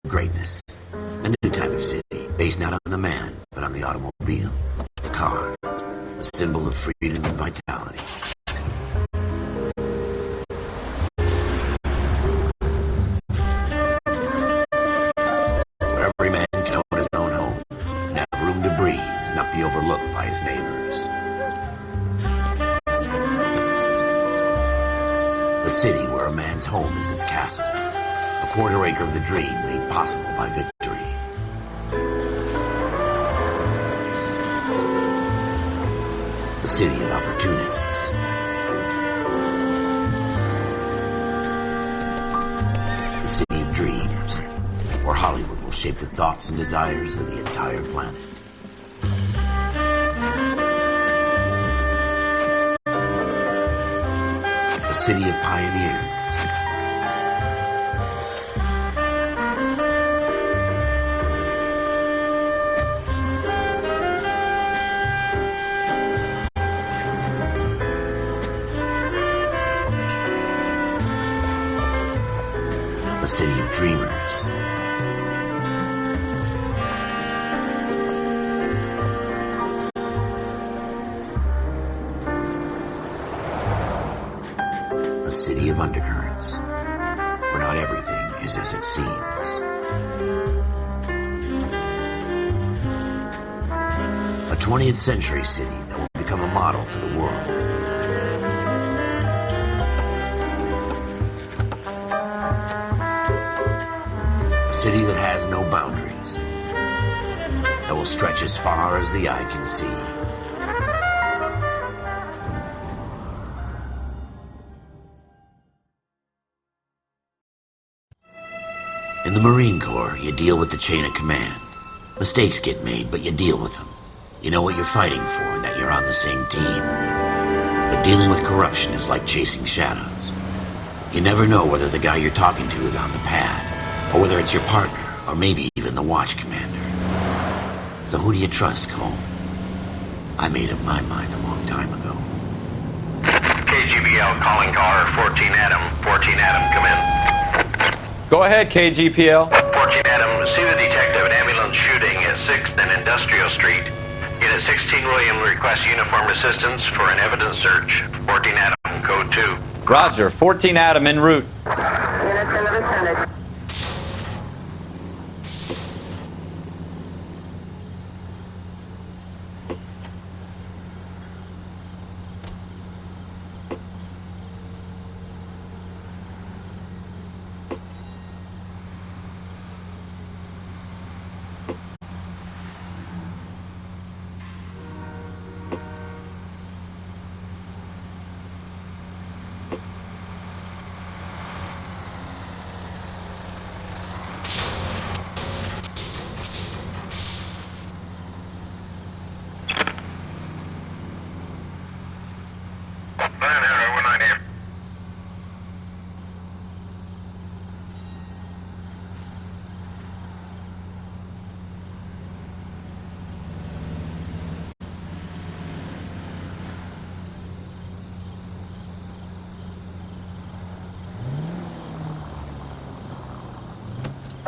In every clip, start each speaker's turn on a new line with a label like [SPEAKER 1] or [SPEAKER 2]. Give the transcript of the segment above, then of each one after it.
[SPEAKER 1] greatness. A new type of city, based not on the man, but on the automobile, the car, a symbol of freedom and vitality. Where every man can own his own home, and have room to breathe and not be overlooked by his neighbors. A city where a man's home is his castle, a quarter acre of the dream made possible by victory. A city of opportunists. A city of dreams, where Hollywood will shape the thoughts and desires of the entire planet. A city of pioneers. A city of dreamers. A city of undercurrents, where not everything is as it seems. A 20th century city that will become a model for the world. A city that has no boundaries, that will stretch as far as the eye can see. In the Marine Corps, you deal with the chain of command. Mistakes get made, but you deal with them. You know what you're fighting for, and that you're on the same team. But dealing with corruption is like chasing shadows. You never know whether the guy you're talking to is on the pad, or whether it's your partner, or maybe even the watch commander. So who do you trust, Cole? I made up my mind a long time ago.
[SPEAKER 2] KGBL calling car 14 Adam. 14 Adam, come in.
[SPEAKER 3] Go ahead, KGPL.
[SPEAKER 2] 14 Adam, see the detective, an ambulance shooting at 6th and Industrial Street. Unit 16 William requests uniformed assistance for an evidence search. 14 Adam, code 2.
[SPEAKER 3] Roger, 14 Adam en route.
[SPEAKER 4] Units in the vicinity.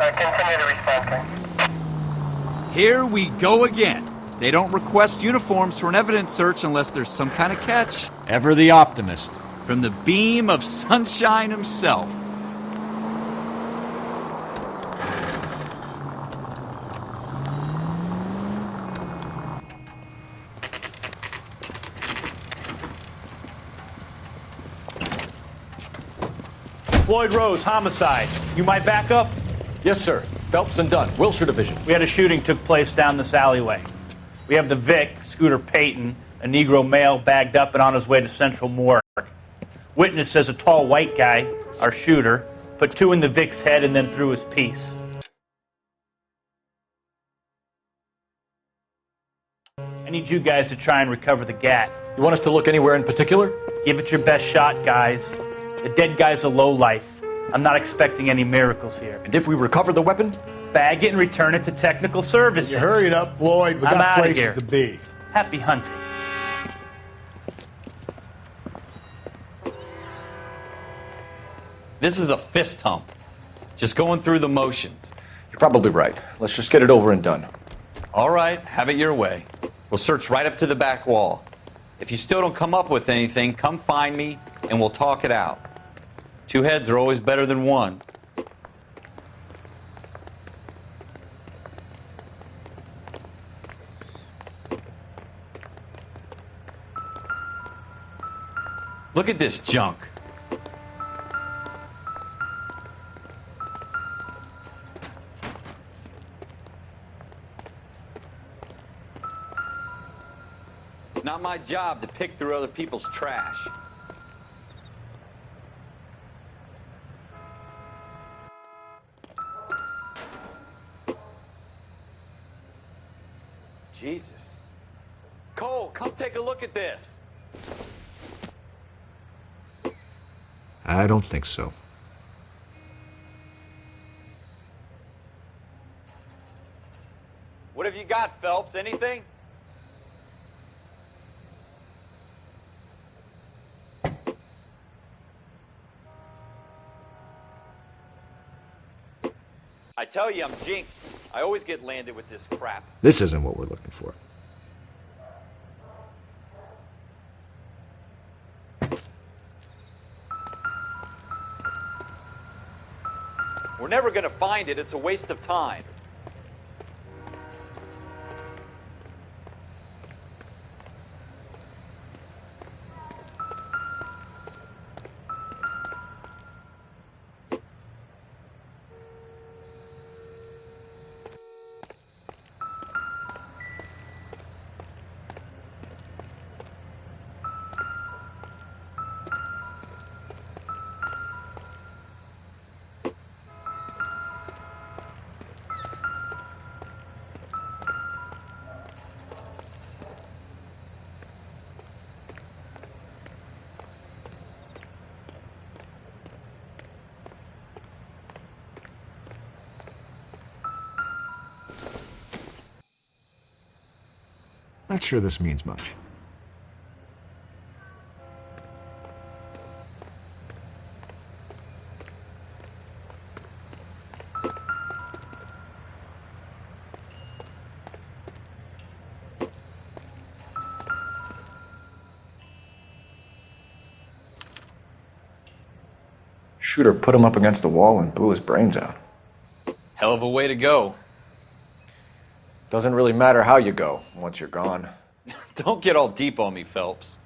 [SPEAKER 4] Continue to respond.
[SPEAKER 5] Here we go again. They don't request uniforms for an evidence search unless there's some kind of catch.
[SPEAKER 6] Ever the optimist.
[SPEAKER 5] From the beam of sunshine himself.
[SPEAKER 7] Floyd Rose, homicide. You might back up?
[SPEAKER 6] Yes, sir. Phelps and Dunn, Wilshire Division.
[SPEAKER 7] We had a shooting took place down this alleyway. We have the Vic, Scooter Payton, a Negro male bagged up and on his way to Central Morgue. Witness says a tall white guy, our shooter, put 2 in the Vic's head and then threw his piece. I need you guys to try and recover the gat.
[SPEAKER 6] You want us to look anywhere in particular?
[SPEAKER 7] Give it your best shot, guys. The dead guy's a lowlife. I'm not expecting any miracles here.
[SPEAKER 6] And if we recover the weapon?
[SPEAKER 7] Bag it and return it to technical services.
[SPEAKER 8] You hurried up, Floyd. We
[SPEAKER 7] I'm
[SPEAKER 8] got
[SPEAKER 7] outta
[SPEAKER 8] places
[SPEAKER 7] here.
[SPEAKER 8] to be.
[SPEAKER 7] Happy hunting.
[SPEAKER 3] This is a fist hump. Just going through the motions.
[SPEAKER 6] You're Probably right. Let's just get it over and done.
[SPEAKER 3] All right, have it your way. We'll search right up to the back wall. If you still don't come up with anything, come find me and we'll talk it out. Two heads are always better than one. Look at this junk. It's not my job to pick through other people's trash. Jesus. Cole, come take a look at this.
[SPEAKER 8] I don't think so.
[SPEAKER 3] What have you got, Phelps? Anything? I tell you, I'm jinxed. I always get landed with this crap.
[SPEAKER 8] This isn't what we're looking for.
[SPEAKER 3] We're never gonna find it. It's a waste of time.
[SPEAKER 8] Not sure this means much.
[SPEAKER 6] Shooter put him up against the wall and blew his brains out.
[SPEAKER 3] Hell of a way to go.
[SPEAKER 6] Doesn't really matter how you go once you're gone.
[SPEAKER 3] Don't get all deep on me, Phelps.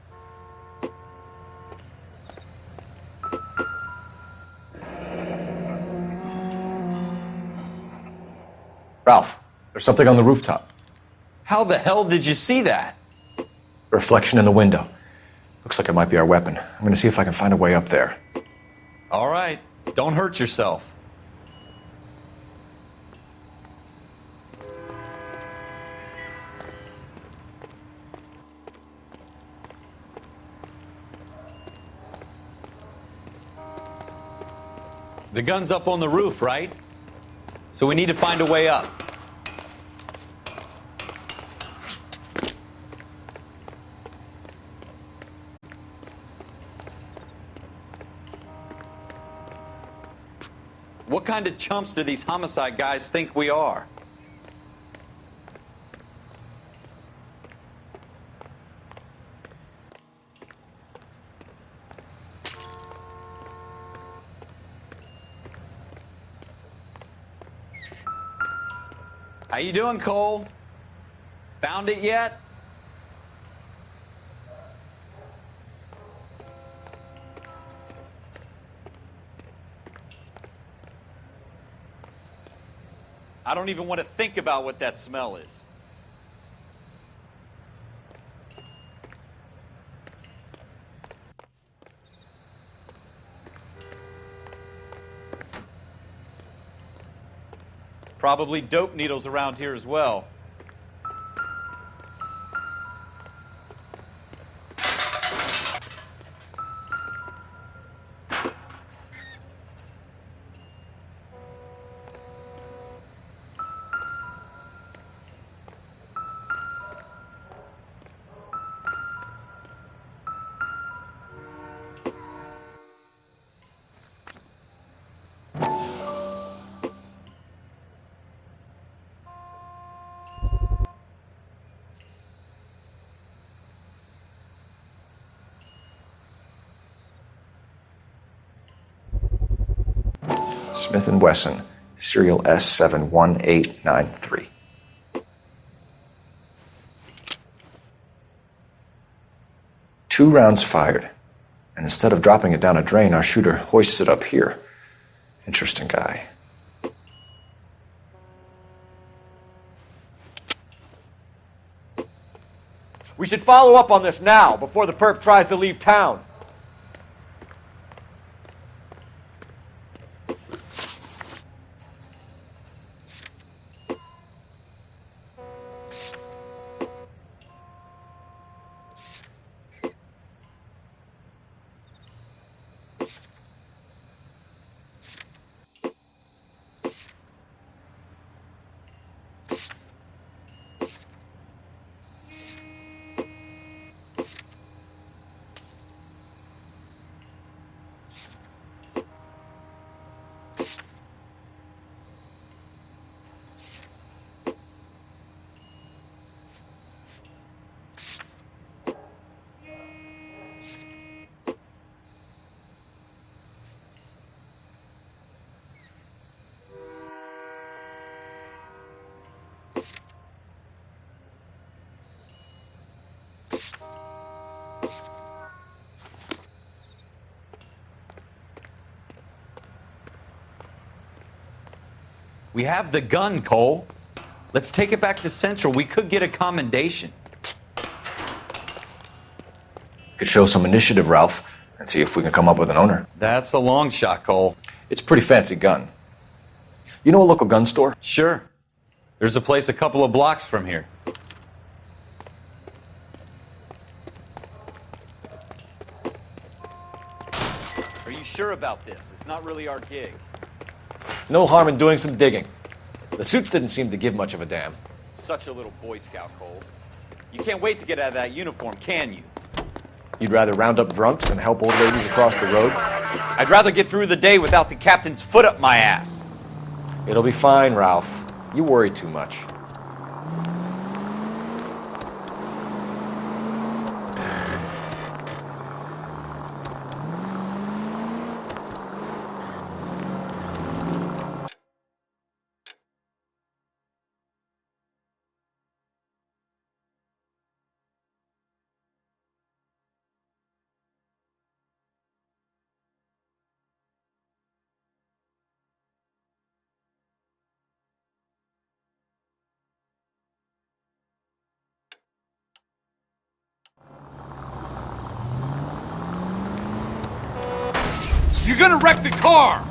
[SPEAKER 6] Ralph, there's something on the rooftop.
[SPEAKER 3] How the hell did you see that?
[SPEAKER 6] Reflection in the window. Looks like it might be our weapon. I'm gonna see if I can find a way up there.
[SPEAKER 3] All right, don't hurt yourself. The gun's up on the roof, right? So we need to find a way up. What kind of chumps do these homicide guys think we are? How you doing, Cole? Found it yet? I don't even want to think about what that smell is. Probably dope needles around here as well.
[SPEAKER 6] Smith & Wesson, serial S71893. Two rounds fired, and instead of dropping it down a drain, our shooter hoists it up here. Interesting guy.
[SPEAKER 9] We should follow up on this now, before the perp tries to leave town.
[SPEAKER 3] We have the gun, Cole. Let's take it back to Central. We could get a commendation.
[SPEAKER 6] Could show some initiative, Ralph, and see if we can come up with an owner.
[SPEAKER 3] That's a long shot, Cole.
[SPEAKER 6] It's a pretty fancy gun. You know a local gun store?
[SPEAKER 3] Sure. There's a place a couple of blocks from here. Are you sure about this? It's not really our gig.
[SPEAKER 9] No harm in doing some digging. The suits didn't seem to give much of a damn.
[SPEAKER 3] Such a little Boy Scout, Cole. You can't wait to get out of that uniform, can you?
[SPEAKER 9] You'd rather round up drunks than help old ladies across the road?
[SPEAKER 3] I'd rather get through the day without the captain's foot up my ass.
[SPEAKER 9] It'll be fine, Ralph. You worry too much.
[SPEAKER 5] You're gonna wreck the car!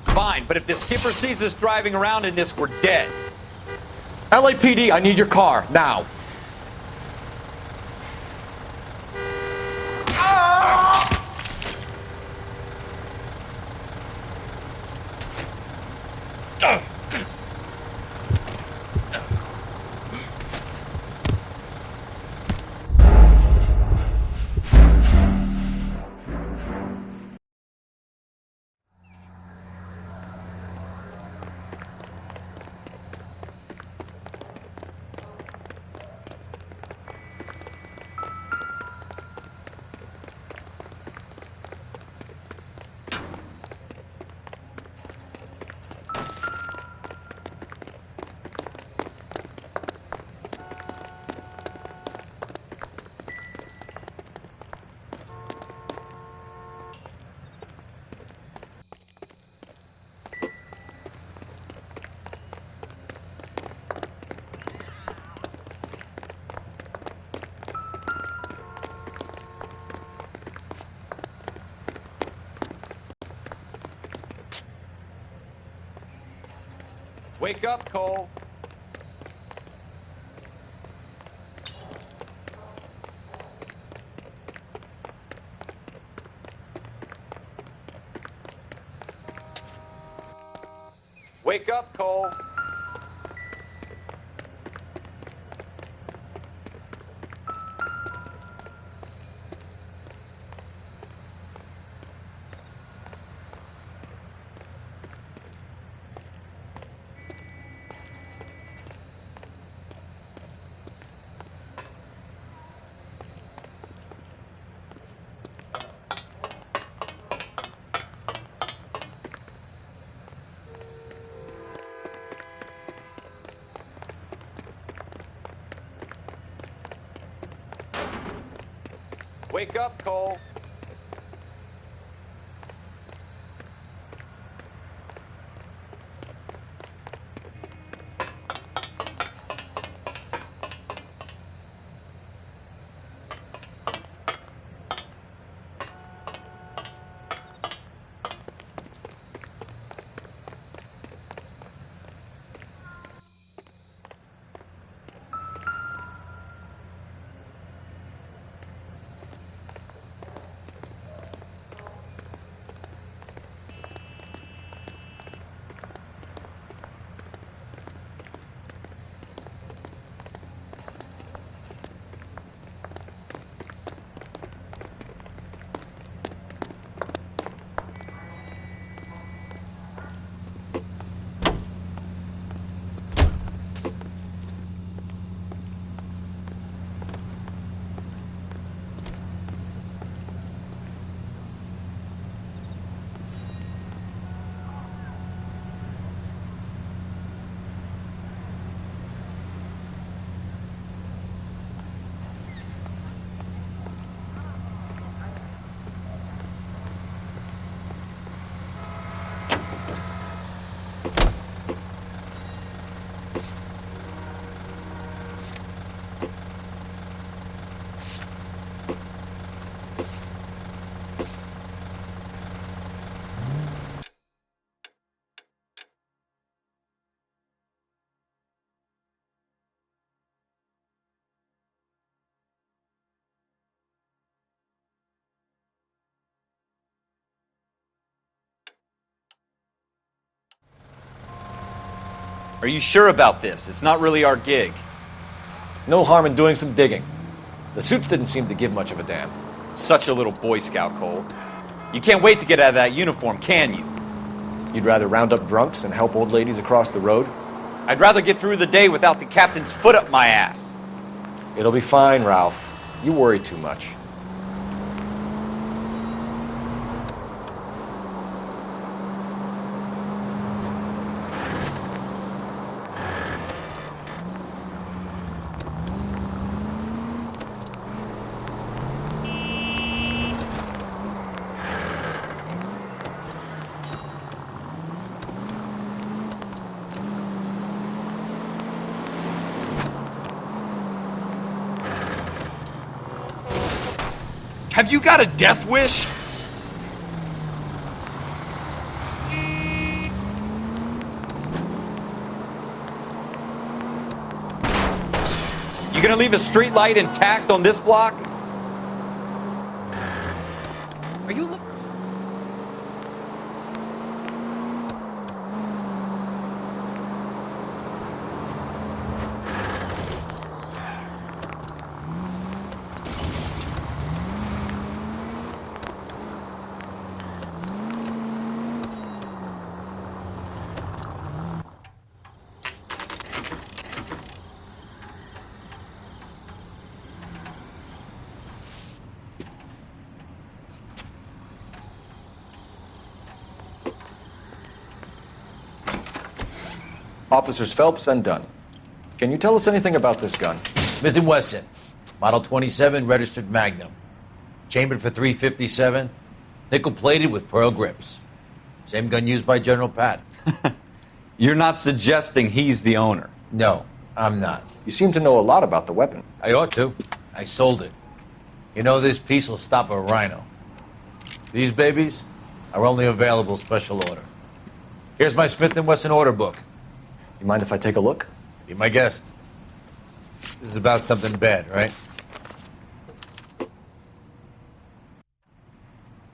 [SPEAKER 3] Fine, but if the skipper sees us driving around in this, we're dead.
[SPEAKER 9] LAPD, I need your car, now.
[SPEAKER 3] Wake up, Cole. Wake up, Cole. Wake up, Cole. Are you sure about this? It's not really our gig.
[SPEAKER 9] No harm in doing some digging. The suits didn't seem to give much of a damn.
[SPEAKER 3] Such a little Boy Scout, Cole. You can't wait to get out of that uniform, can you?
[SPEAKER 9] You'd rather round up drunks and help old ladies across the road?
[SPEAKER 3] I'd rather get through the day without the captain's foot up my ass.
[SPEAKER 9] It'll be fine, Ralph. You worry too much.
[SPEAKER 5] Have you got a death wish?
[SPEAKER 3] You gonna leave a street light intact on this block? Are you look?
[SPEAKER 9] Officers Phelps and Dunn. Can you tell us anything about this gun?
[SPEAKER 10] Smith & Wesson, Model 27, registered Magnum. Chambered for .357, nickel-plated with pearl grips. Same gun used by General Patton.
[SPEAKER 3] You're not suggesting he's the owner?
[SPEAKER 10] No, I'm not.
[SPEAKER 9] You seem to know a lot about the weapon.
[SPEAKER 10] I ought to. I sold it. You know, this piece will stop a rhino. These babies are only available special order. Here's my Smith & Wesson order book.
[SPEAKER 9] You mind if I take a look?
[SPEAKER 10] Be my guest. This is about something bad, right?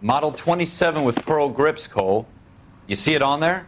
[SPEAKER 3] Model 27 with pearl grips, Cole. You see it on there?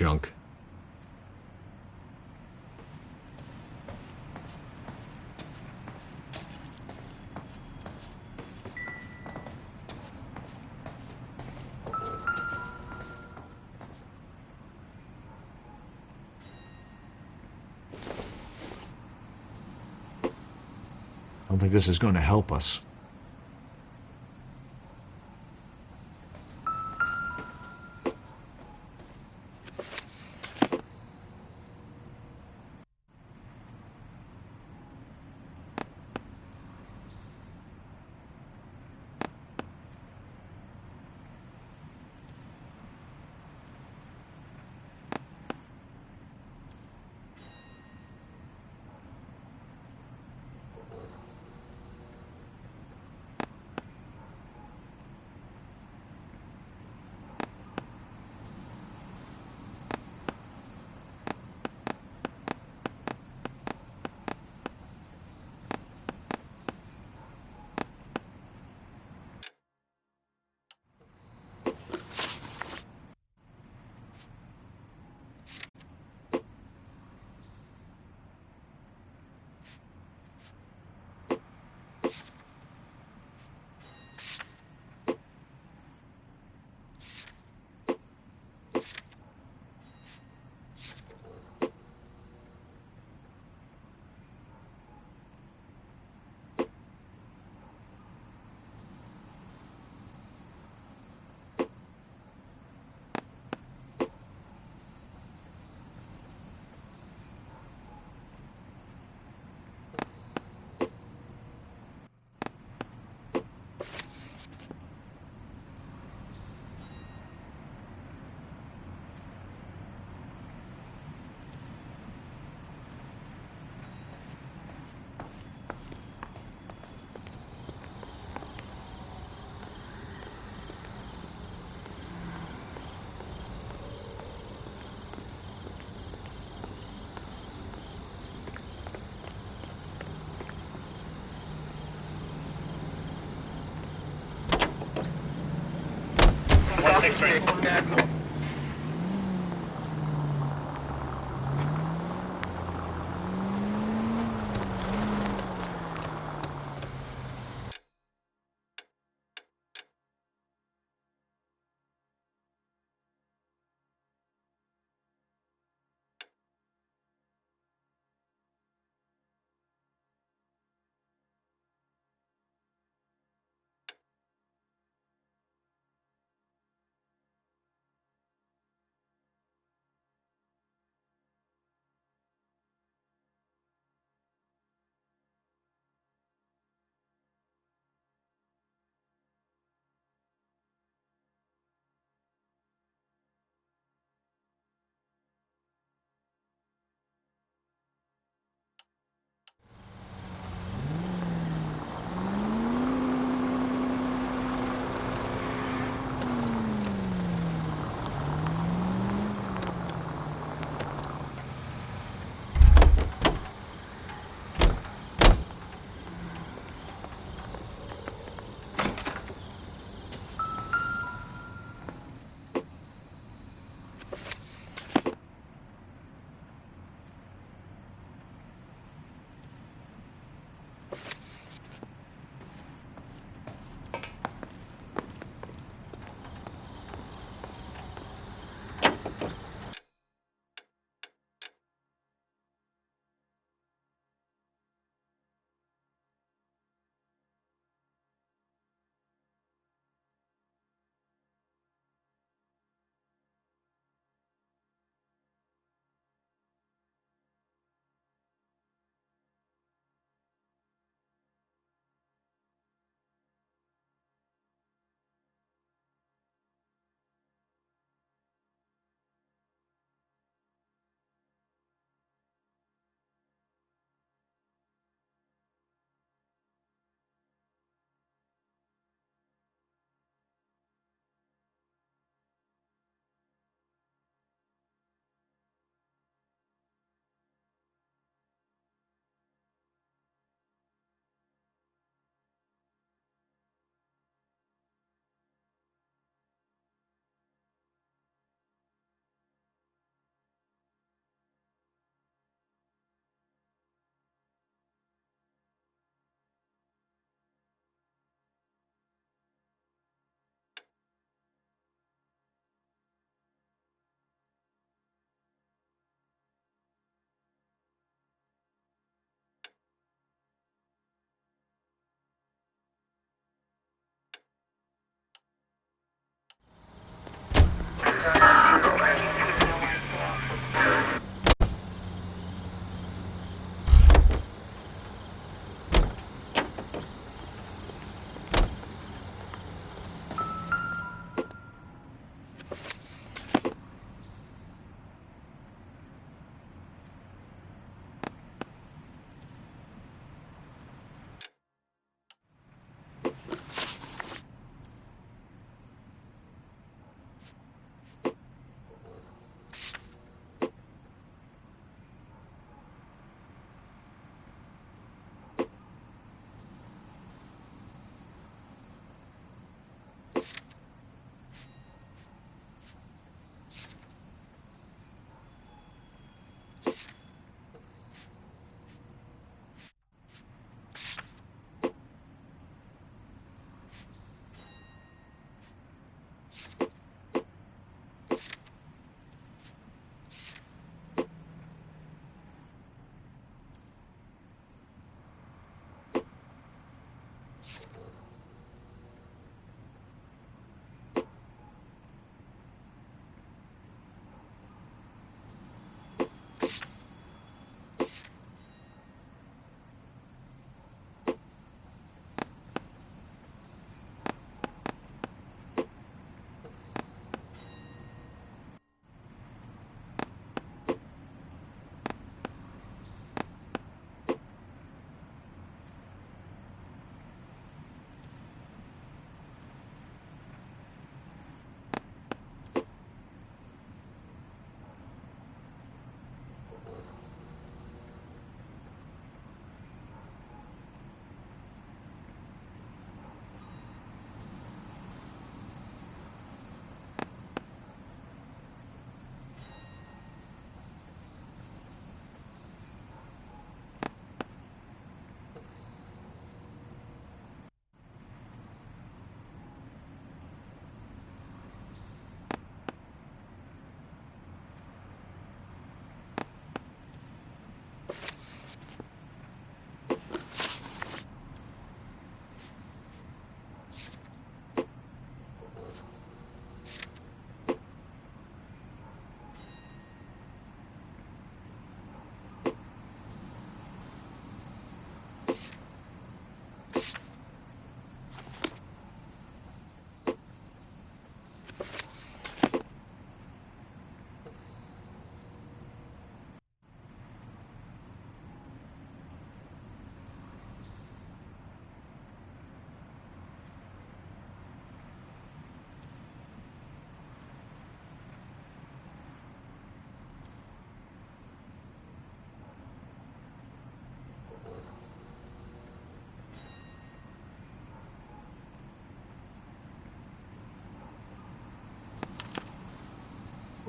[SPEAKER 8] Junk. I don't think this is going to help us.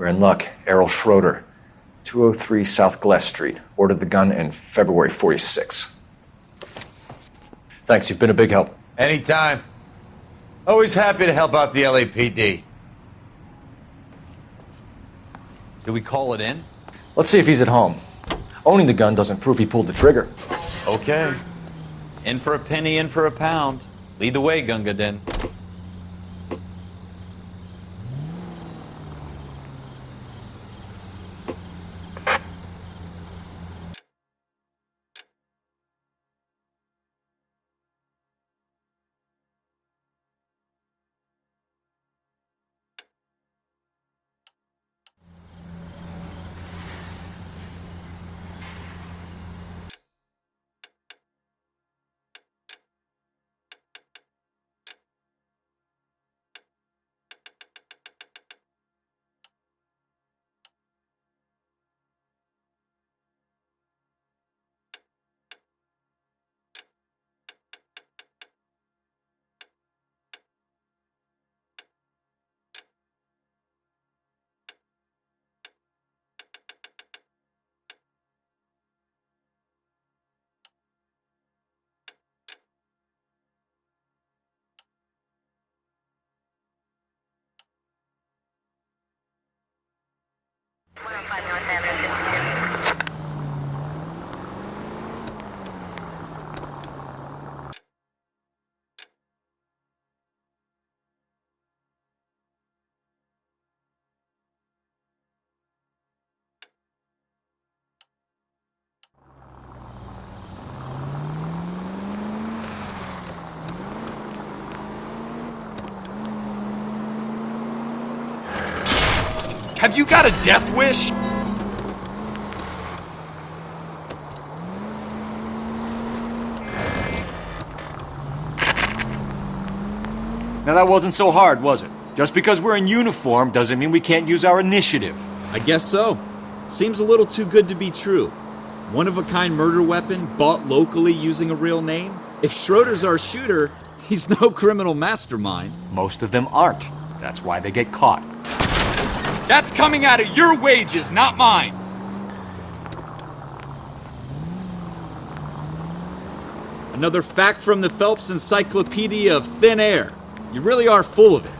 [SPEAKER 6] We're in luck. Errol Schroeder, 203 South Glass Street. Ordered the gun in February 46. Thanks, you've been a big help.
[SPEAKER 10] Anytime. Always happy to help out the LAPD.
[SPEAKER 3] Do we call it in?
[SPEAKER 6] Let's see if he's at home. Owning the gun doesn't prove he pulled the trigger.
[SPEAKER 3] Okay. In for a penny, in for a pound. Lead the way, Gunga Din.
[SPEAKER 5] Have you got a death wish?
[SPEAKER 8] Now that wasn't so hard, was it? Just because we're in uniform doesn't mean we can't use our initiative.
[SPEAKER 5] I guess so. Seems a little too good to be true. One-of-a-kind murder weapon bought locally using a real name? If Schroeder's our shooter, he's no criminal mastermind.
[SPEAKER 8] Most of them aren't. That's why they get caught.
[SPEAKER 5] That's coming out of your wages, not mine! Another fact from the Phelps Encyclopedia of Thin Air. You really are full of it.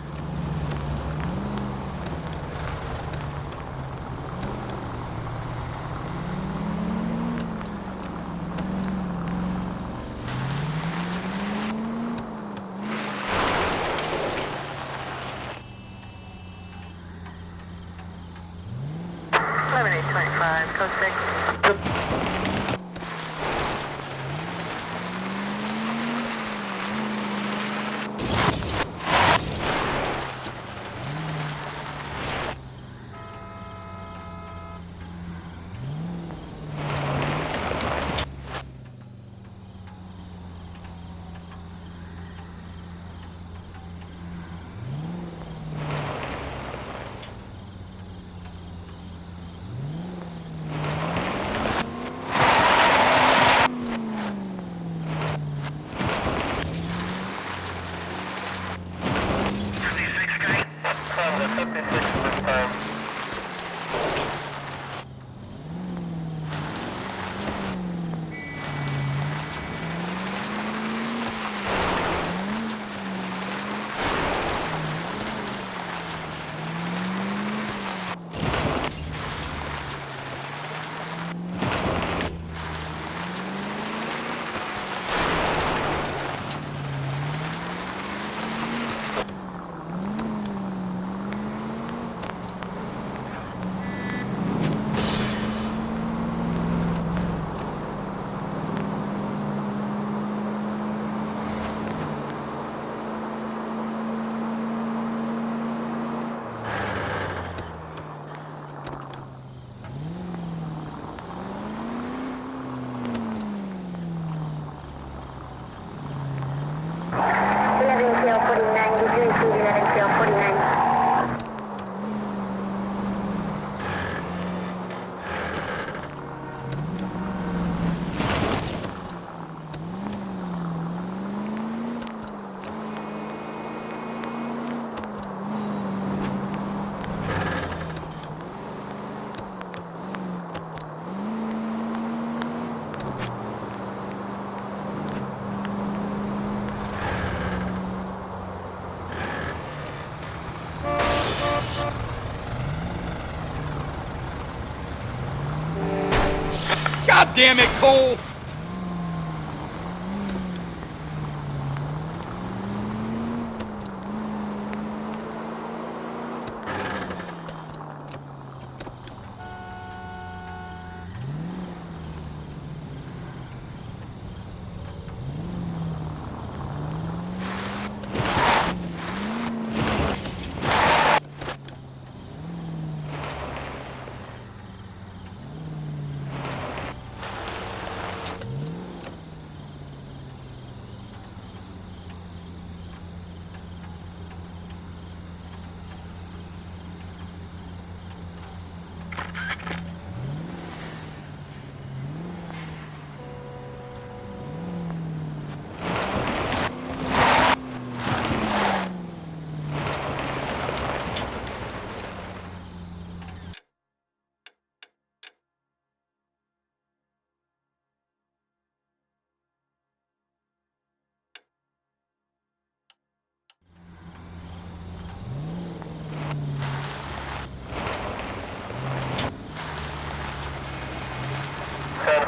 [SPEAKER 5] damn it, Cole!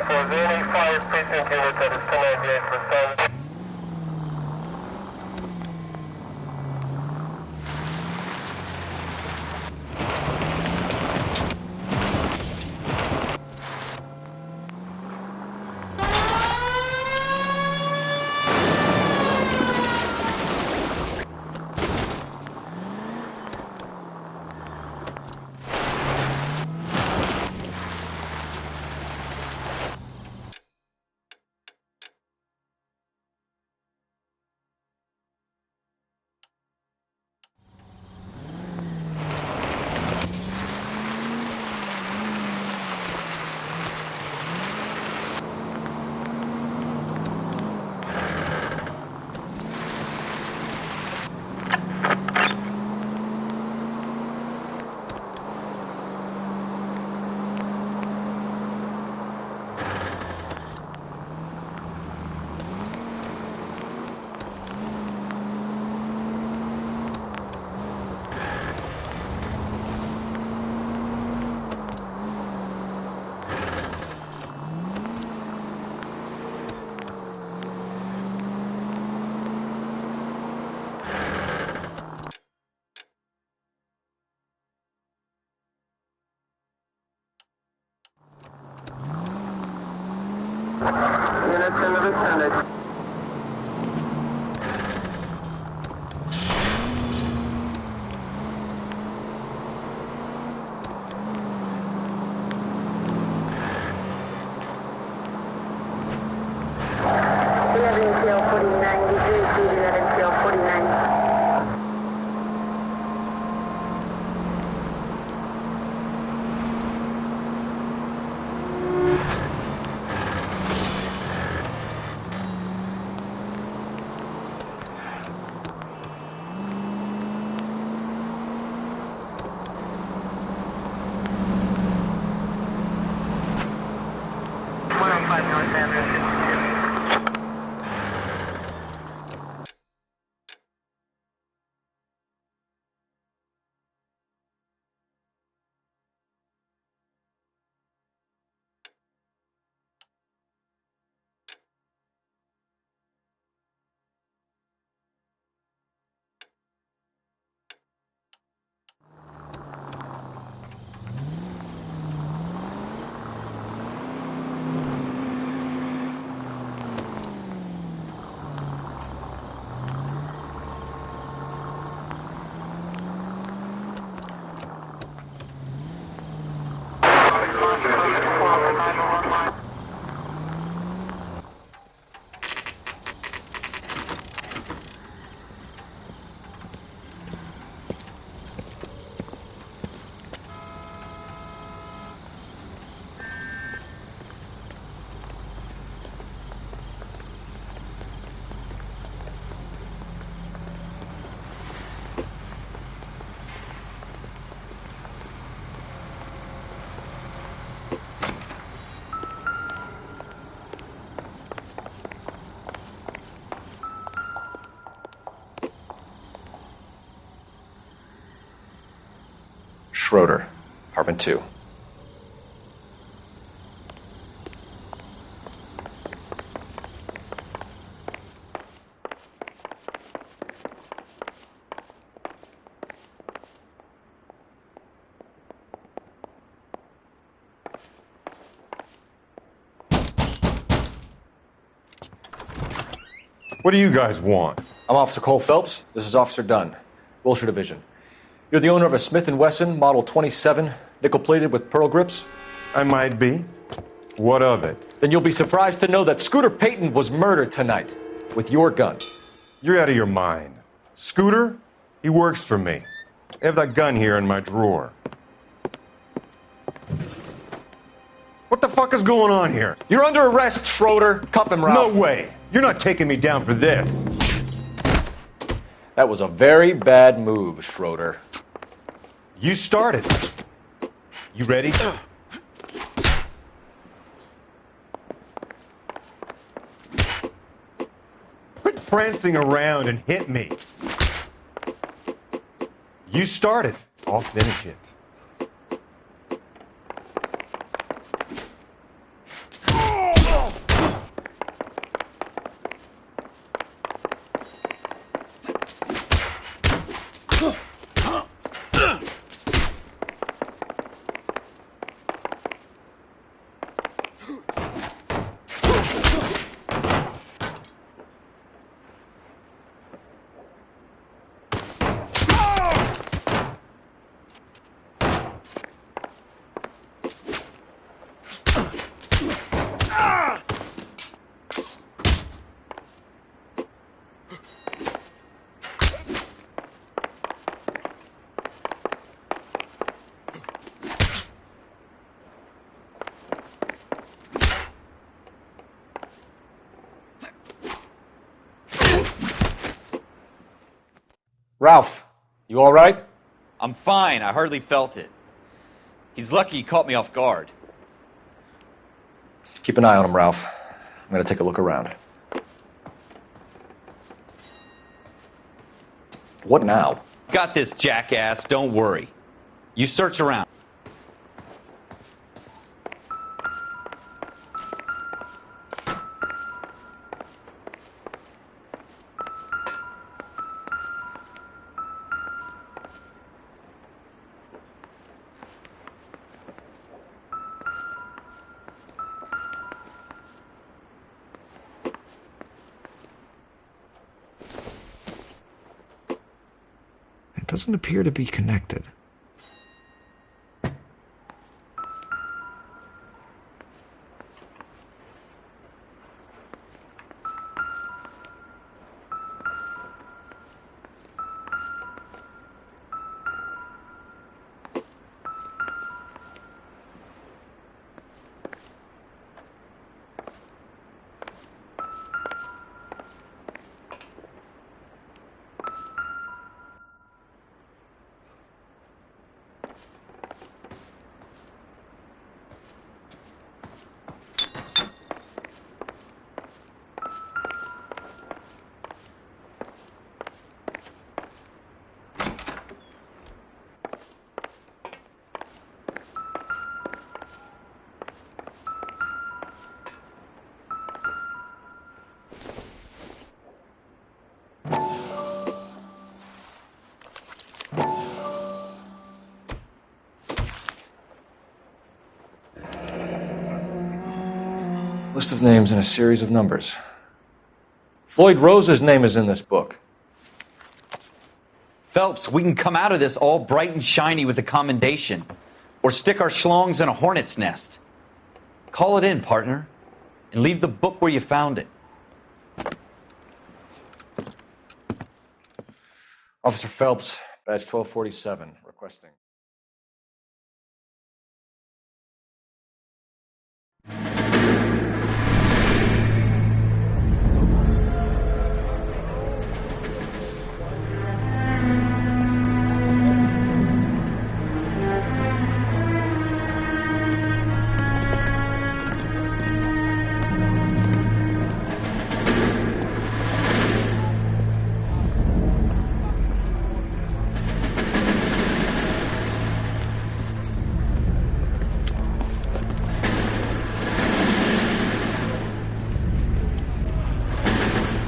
[SPEAKER 4] For any fire precinct unit that is 1098 respond. Units in the vicinity. We have NCL 49, we do receive you at NCL 49. North Avenue 52.
[SPEAKER 6] Schroeder, apartment 2.
[SPEAKER 11] What do you guys want?
[SPEAKER 6] I'm Officer Cole Phelps. This is Officer Dunn, Wilshire Division. You're the owner of a Smith & Wesson Model 27, nickel-plated with pearl grips?
[SPEAKER 11] I might be. What of it?
[SPEAKER 6] Then you'll be surprised to know that Scooter Payton was murdered tonight with your gun.
[SPEAKER 11] You're out of your mind. Scooter? He works for me. I have that gun here in my drawer. What the fuck is going on here?
[SPEAKER 6] You're under arrest, Schroeder. Cuff him, Ralph.
[SPEAKER 11] No way. You're not taking me down for this.
[SPEAKER 6] That was a very bad move, Schroeder.
[SPEAKER 11] You started. You ready? Quit prancing around and hit me. You started. I'll finish it.
[SPEAKER 6] Ralph, you all right?
[SPEAKER 3] I'm fine. I hardly felt it. He's lucky he caught me off guard.
[SPEAKER 6] Keep an eye on him, Ralph. I'm going to take a look around. What now?
[SPEAKER 3] Got this, jackass. Don't worry. You search around.
[SPEAKER 6] It doesn't appear to be connected. List of names and a series of numbers. Floyd Rose's name is in this book.
[SPEAKER 3] Phelps, we can come out of this all bright and shiny with a commendation. Or stick our schlongs in a hornet's nest. Call it in, partner. And leave the book where you found it.
[SPEAKER 6] Officer Phelps, badge 1247, requesting.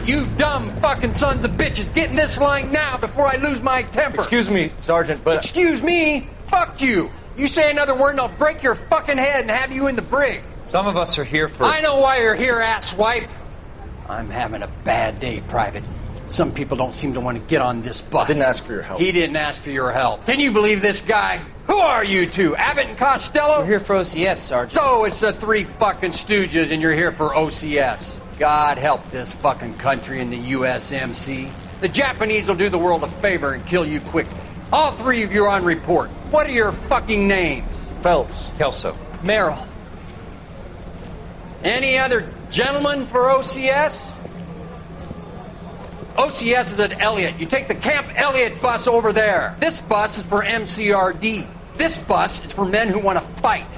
[SPEAKER 12] You dumb fucking sons of bitches, get in this line now before I lose my temper.
[SPEAKER 6] Excuse me, Sergeant, but...
[SPEAKER 12] Excuse me? Fuck you. You say another word and I'll break your fucking head and have you in the brig.
[SPEAKER 3] Some of us are here for...
[SPEAKER 12] I know why you're here, asswipe. I'm having a bad day, Private. Some people don't seem to want to get on this bus.
[SPEAKER 6] I didn't ask for your help.
[SPEAKER 12] He didn't ask for your help. Can you believe this guy? Who are you two? Abbott and Costello?
[SPEAKER 13] We're here for OCS, Sergeant.
[SPEAKER 12] So it's the three fucking stooges and you're here for OCS. God help this fucking country and the USMC. The Japanese will do the world a favor and kill you quickly. All three of you are on report. What are your fucking names?
[SPEAKER 6] Phelps.
[SPEAKER 13] Kelso.
[SPEAKER 12] Merrill. Any other gentlemen for OCS? OCS is at Elliott. You take the Camp Elliott bus over there. This bus is for MCRD. This bus is for men who want to fight.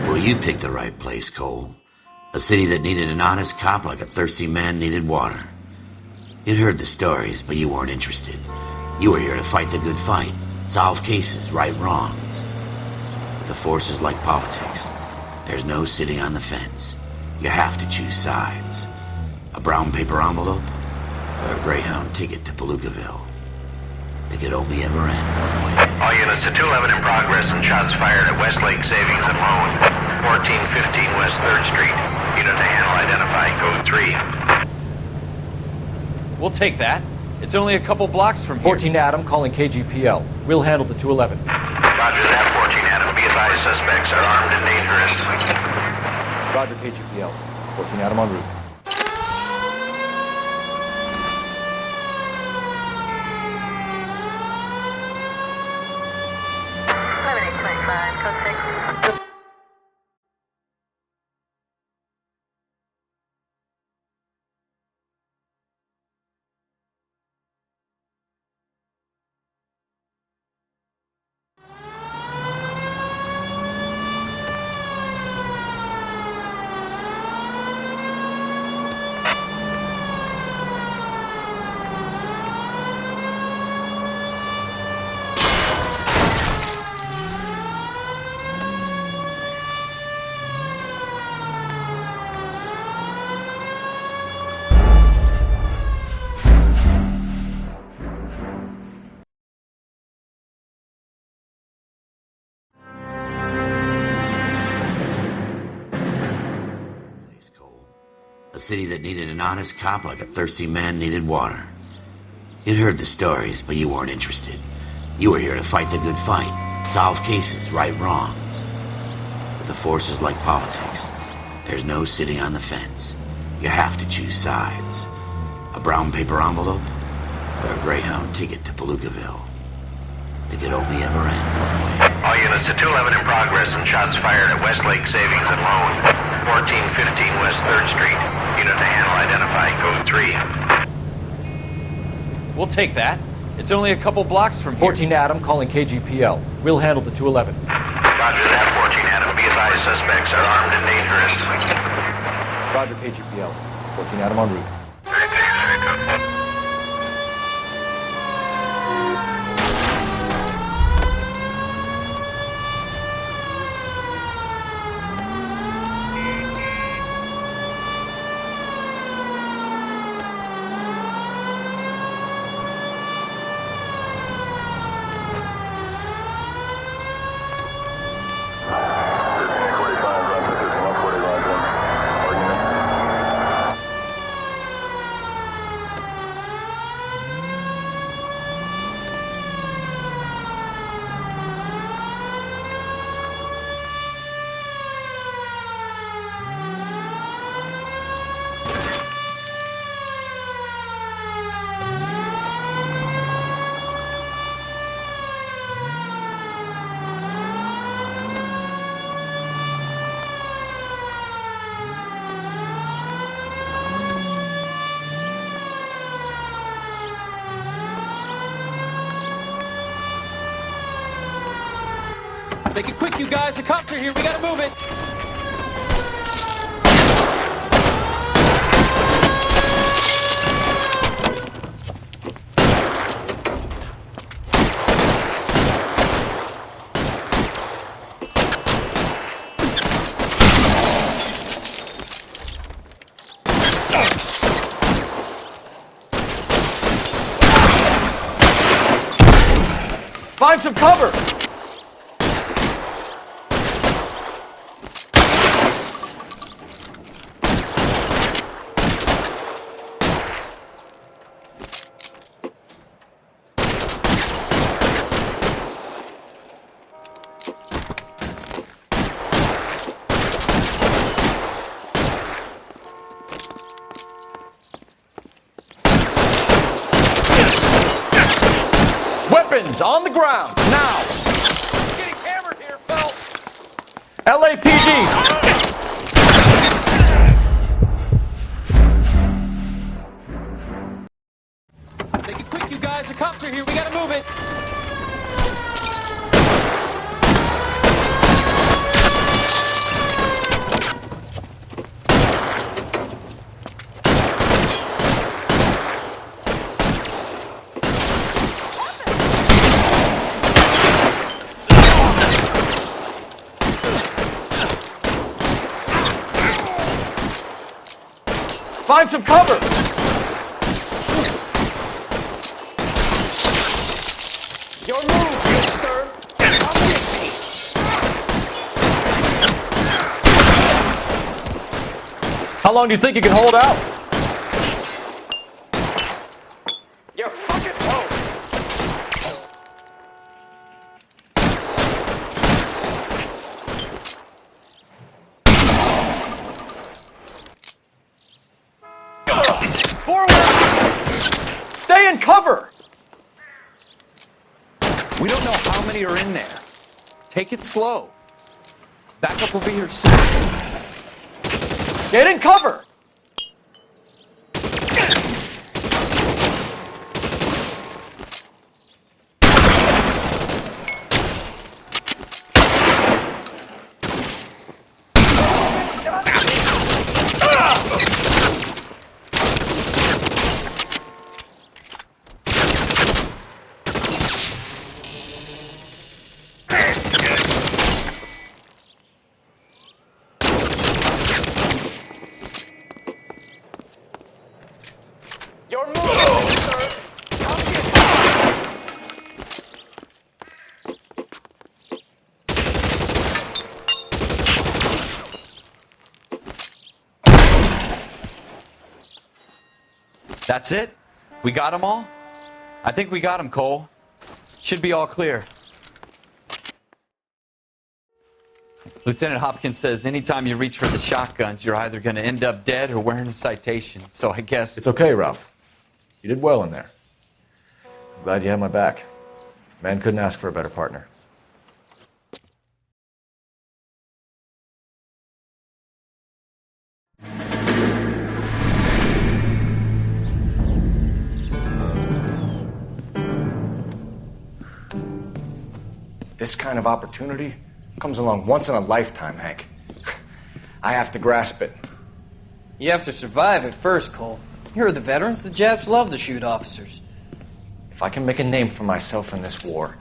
[SPEAKER 1] Well, you picked the right place, Cole. A city that needed an honest cop like a thirsty man needed water. You'd heard the stories, but you weren't interested. You were here to fight the good fight, solve cases, right wrongs. But the force is like politics. There's no sitting on the fence. You have to choose sides. A brown paper envelope or a Greyhound ticket to Palookaville. It could only ever end one way.
[SPEAKER 2] All units to 211 in progress and shots fired at Westlake Savings and Loan, 1415 West 3rd Street. Unit to handle identified, code 3.
[SPEAKER 3] We'll take that. It's only a couple blocks from here.
[SPEAKER 9] 14 Adam calling KGPL. We'll handle the 211.
[SPEAKER 2] Roger that, 14 Adam. Be advised, suspects are armed and dangerous.
[SPEAKER 9] Roger KGPL. 14 Adam en route.
[SPEAKER 1] A city that needed an honest cop like a thirsty man needed water. You'd heard the stories, but you weren't interested. You were here to fight the good fight, solve cases, right wrongs. But the force is like politics. There's no sitting on the fence. You have to choose sides. A brown paper envelope or a Greyhound ticket to Palookaville. It could only ever end one way.
[SPEAKER 2] All units to 211 in progress and shots fired at Westlake Savings and Loan, 1415 West 3rd Street. Unit to handle identified, code 3.
[SPEAKER 3] We'll take that. It's only a couple blocks from here.
[SPEAKER 9] 14 Adam calling KGPL. We'll handle the 211.
[SPEAKER 2] Roger that, 14 Adam. Be advised, suspects are armed and dangerous.
[SPEAKER 9] Roger KGPL. 14 Adam en route.
[SPEAKER 13] Make it quick, you guys. The cops are here. We gotta move it.
[SPEAKER 9] Find some cover! Weapons on the ground, now!
[SPEAKER 13] Getting hammered here, Phelps.
[SPEAKER 9] LAPD!
[SPEAKER 13] Make it quick, you guys. The cops are here. We gotta move it.
[SPEAKER 9] Find some cover!
[SPEAKER 13] Your move, mister.
[SPEAKER 9] How long do you think you can hold out?
[SPEAKER 13] You're fucking home.
[SPEAKER 9] Forward! Stay in cover!
[SPEAKER 3] We don't know how many are in there. Take it slow. Back up over here soon.
[SPEAKER 9] Get in cover!
[SPEAKER 13] Your move, mister. Come get
[SPEAKER 3] That's it? We got them all? I think we got them, Cole. Should be all clear. Lieutenant Hopkins says anytime you reach for the shotguns, you're either going to end up dead or wearing a citation. So I guess...
[SPEAKER 6] It's okay, Ralph. You did well in there. I'm glad you had my back. Man couldn't ask for a better partner. This kind of opportunity comes along once in a lifetime, Hank. I have to grasp it.
[SPEAKER 13] You have to survive it first, Cole. Here are the veterans. The Japs love to shoot officers.
[SPEAKER 6] If I can make a name for myself in this war,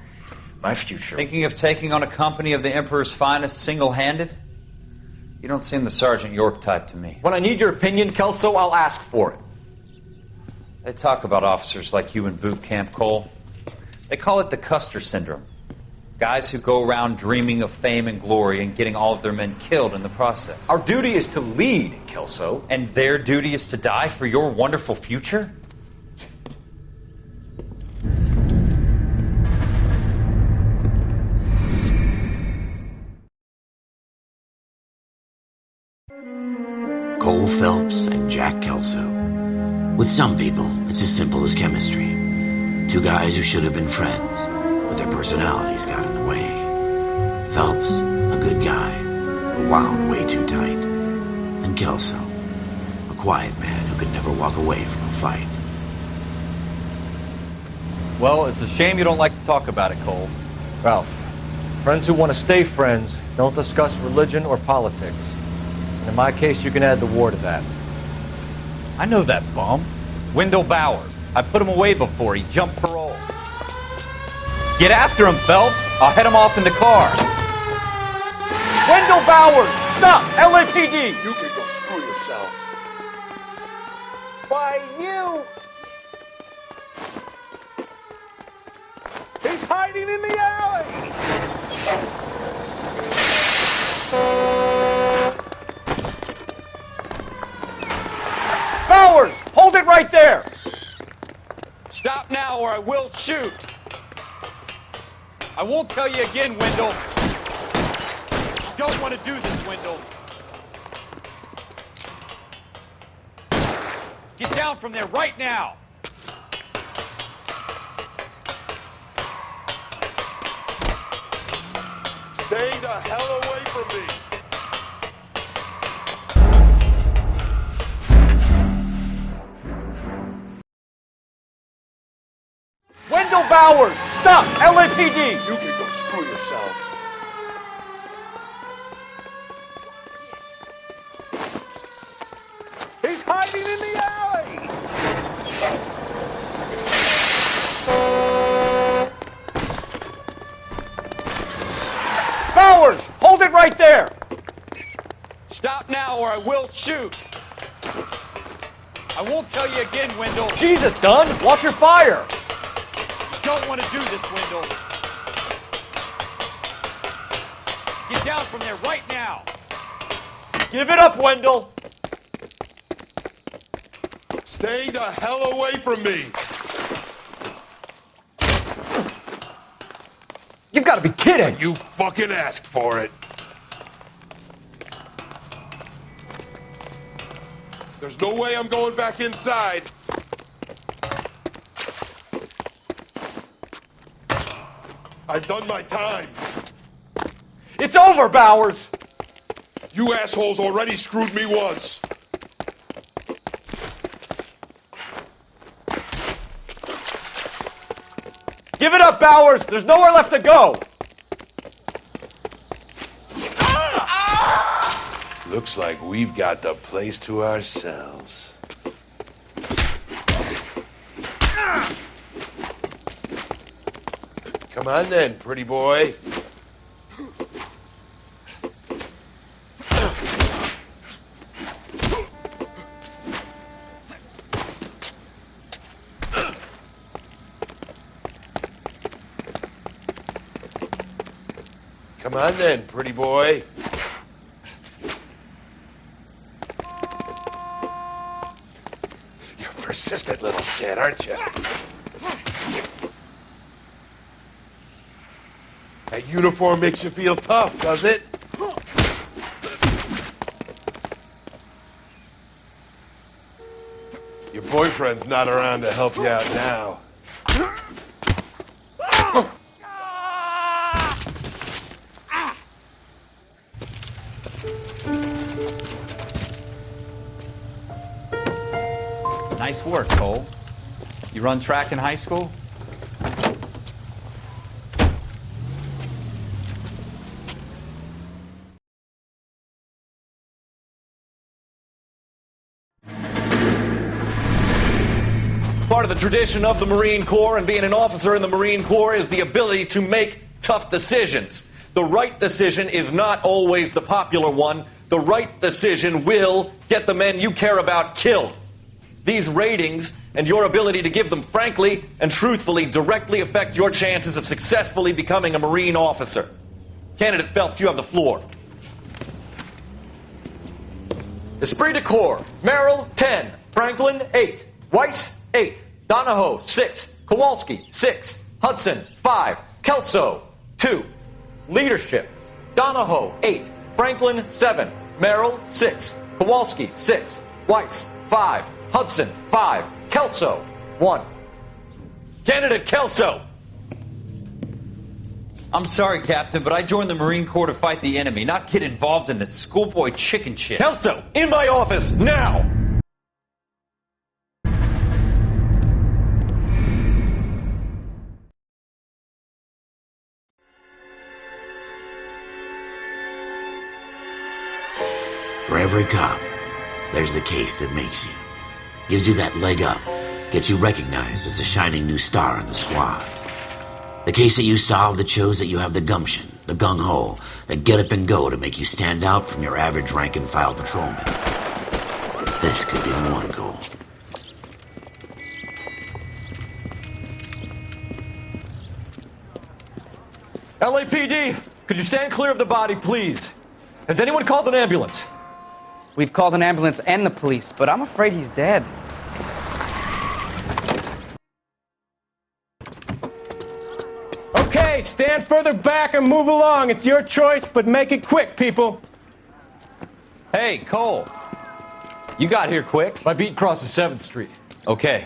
[SPEAKER 6] my future...
[SPEAKER 3] Thinking of taking on a company of the Emperor's finest single-handed? You don't seem the Sergeant York type to me.
[SPEAKER 9] When I need your opinion, Kelso, I'll ask for it.
[SPEAKER 3] They talk about officers like you in boot camp, Cole. They call it the Custer Syndrome. Guys who go around dreaming of fame and glory and getting all of their men killed in the process.
[SPEAKER 9] Our duty is to lead, Kelso.
[SPEAKER 3] And their duty is to die for your wonderful future?
[SPEAKER 1] Cole Phelps and Jack Kelso. With some people, it's as simple as chemistry. Two guys who should have been friends, but their personalities got in the way. Phelps, a good guy, but wound way too tight. And Kelso, a quiet man who could never walk away from a fight.
[SPEAKER 3] Well, it's a shame you don't like to talk about it, Cole.
[SPEAKER 9] Ralph, friends who want to stay friends don't discuss religion or politics. And in my case, you can add the war to that.
[SPEAKER 3] I know that bum. Wendell Bowers. I put him away before he jumped parole. Get after him, Phelps. I'll head him off in the car.
[SPEAKER 9] Wendell Bowers! Stop! LAPD!
[SPEAKER 14] You can go screw yourselves. Why, you... He's hiding! hiding in the alley!
[SPEAKER 8] Bowers! Hold it right there!
[SPEAKER 12] Stop now or I will shoot. I won't tell you again, Wendell. You don't want to do this, Wendell. Get down from there right now.
[SPEAKER 14] Stay the hell away from me!
[SPEAKER 8] Wendell Bowers! Stop! LAPD!
[SPEAKER 14] You can go screw yourselves. He's hiding in the alley!
[SPEAKER 8] Bowers! Hold it right there!
[SPEAKER 12] Stop now or I will shoot. I won't tell you again, Wendell.
[SPEAKER 8] Jesus, Dunn! Watch your fire!
[SPEAKER 12] You don't want to do this, Wendell. Get down from there right now.
[SPEAKER 8] Give it up, Wendell!
[SPEAKER 14] Stay the hell away from me!
[SPEAKER 8] You've got to be kidding!
[SPEAKER 14] You fucking asked for it. There's no way I'm going back inside. I've done my time.
[SPEAKER 8] It's over, Bowers!
[SPEAKER 14] You assholes already screwed me once.
[SPEAKER 8] Give it up, Bowers! There's nowhere left to go!
[SPEAKER 14] Looks like we've got the place to ourselves. Come on then, pretty boy. Come on then, pretty boy. You're a persistent little shit, aren't you? That uniform makes you feel tough, does it? Your boyfriend's not around to help you out now.
[SPEAKER 3] Nice work, Cole. You run track in high school?
[SPEAKER 15] Part of the tradition of the Marine Corps and being an officer in the Marine Corps is the ability to make tough decisions. The right decision is not always the popular one. The right decision will get the men you care about killed. These ratings and your ability to give them frankly and truthfully directly affect your chances of successfully becoming a Marine officer. Candidate Phelps, you have the floor. Esprit de Corps, Merrill, 10. Franklin, 8. Weiss, 8. Donahoe, 6. Kowalski, 6. Hudson, 5. Kelso, 2. Leadership, Donahoe, 8. Franklin, 7. Merrill, 6. Kowalski, 6. Weiss, 5. Hudson, 5. Kelso, 1. Candidate Kelso!
[SPEAKER 3] I'm sorry, Captain, but I joined the Marine Corps to fight the enemy, not get involved in this schoolboy chicken shit.
[SPEAKER 15] Kelso, in my office, now!
[SPEAKER 1] For every cop, there's the case that makes you. Gives you that leg up, gets you recognized as the shining new star in the squad. The case that you solve that shows that you have the gumption, the gung-ho, the get up and go to make you stand out from your average rank-and-file patrolman. This could be the one, Cole.
[SPEAKER 9] LAPD, could you stand clear of the body, please? Has anyone called an ambulance?
[SPEAKER 16] We've called an ambulance and the police, but I'm afraid he's dead.
[SPEAKER 17] Okay, stand further back and move along. It's your choice, but make it quick, people.
[SPEAKER 3] Hey, Cole. You got here quick.
[SPEAKER 9] My beat crosses 7th Street.
[SPEAKER 3] Okay.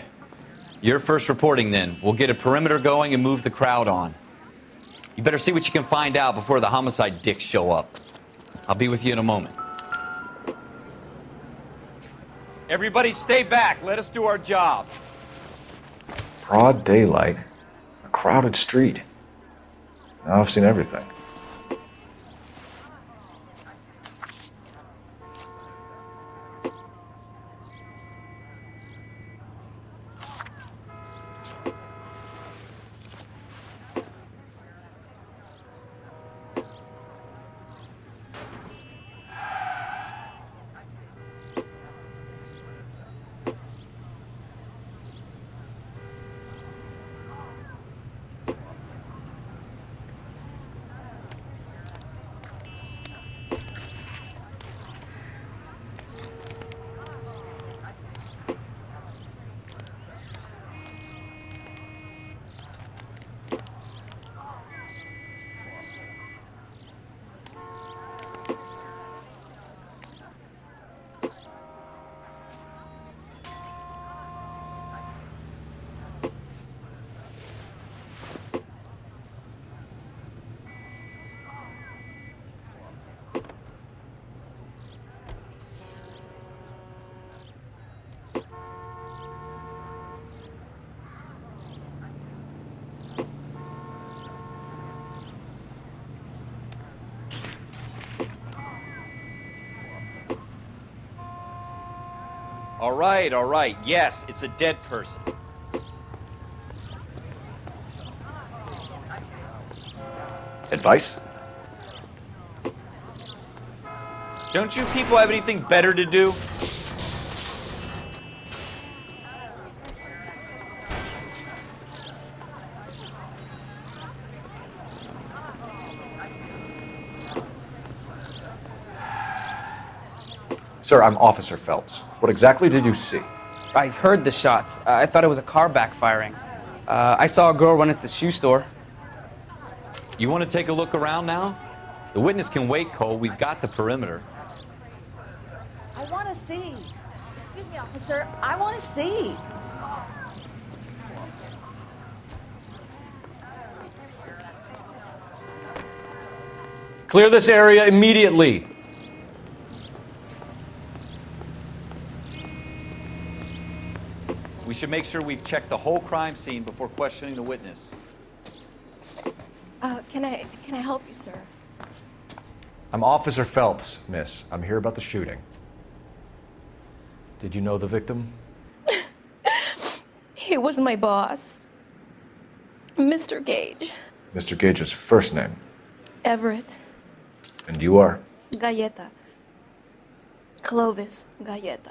[SPEAKER 3] You're first reporting then. We'll get a perimeter going and move the crowd on. You better see what you can find out before the homicide dicks show up. I'll be with you in a moment. Everybody stay back. Let us do our job.
[SPEAKER 6] Broad daylight, a crowded street. Now I've seen everything.
[SPEAKER 3] All right. Yes, it's a dead person.
[SPEAKER 6] Advice?
[SPEAKER 3] Don't you people have anything better to do?
[SPEAKER 6] Sir, I'm Officer Phelps. What exactly did you see?
[SPEAKER 16] I heard the shots. I thought it was a car backfiring. I saw a girl run at the shoe store.
[SPEAKER 3] You want to take a look around now? The witness can wait, Cole. We've got the perimeter.
[SPEAKER 18] I want to see. Excuse me, officer. I want to see.
[SPEAKER 9] Clear this area immediately.
[SPEAKER 3] We should make sure we've checked the whole crime scene before questioning the witness.
[SPEAKER 19] Can I help you, sir?
[SPEAKER 6] I'm Officer Phelps, miss. I'm here about the shooting. Did you know the victim?
[SPEAKER 19] He was my boss, Mr. Gage.
[SPEAKER 6] Mr. Gage's first name.
[SPEAKER 19] Everett.
[SPEAKER 6] And you are?
[SPEAKER 19] Galleta. Clovis Galleta.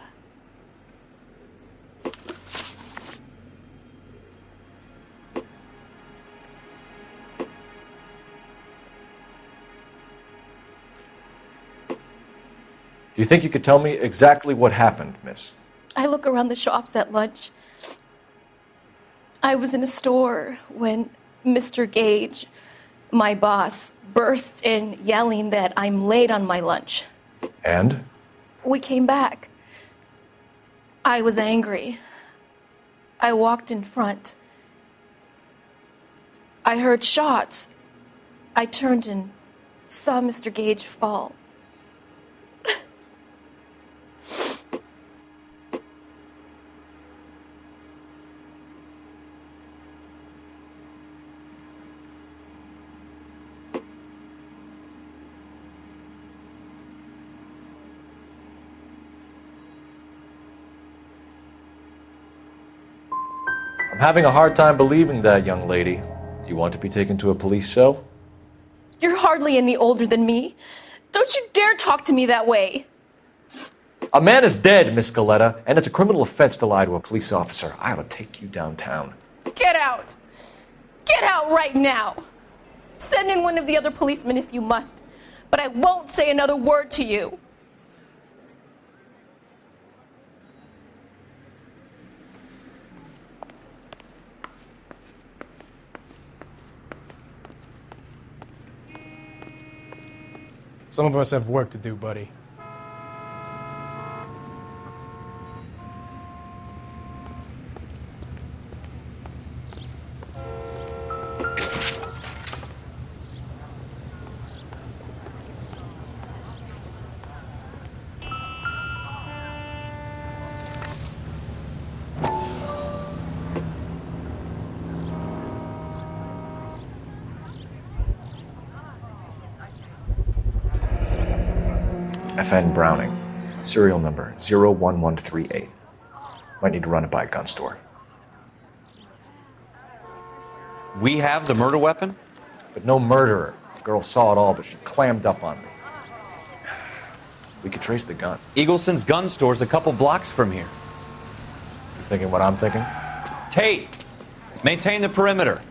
[SPEAKER 6] Do you think you could tell me exactly what happened, miss?
[SPEAKER 19] I look around the shops at lunch. I was in a store when Mr. Gage, my boss, bursts in yelling that I'm late on my lunch.
[SPEAKER 6] And?
[SPEAKER 19] We came back. I was angry. I walked in front. I heard shots. I turned and saw Mr. Gage fall.
[SPEAKER 6] I'm having a hard time believing that, young lady. Do you want to be taken to a police cell?
[SPEAKER 19] You're hardly any older than me. Don't you dare talk to me that way.
[SPEAKER 6] A man is dead, Miss Galleta, and it's a criminal offense to lie to a police officer. I ought to take you downtown.
[SPEAKER 19] Get out. Get out right now. Send in one of the other policemen if you must, but I won't say another word to you.
[SPEAKER 17] Some of us have work to do, buddy.
[SPEAKER 6] FN Browning, serial number 01138. Might need to run it by a gun store.
[SPEAKER 20] We have the murder weapon?
[SPEAKER 6] But no murderer. The girl saw it all, but she clammed up on me. We could trace the gun.
[SPEAKER 20] Eagleson's gun store's a couple blocks from here.
[SPEAKER 6] You thinking what I'm thinking?
[SPEAKER 20] Tate, maintain the perimeter.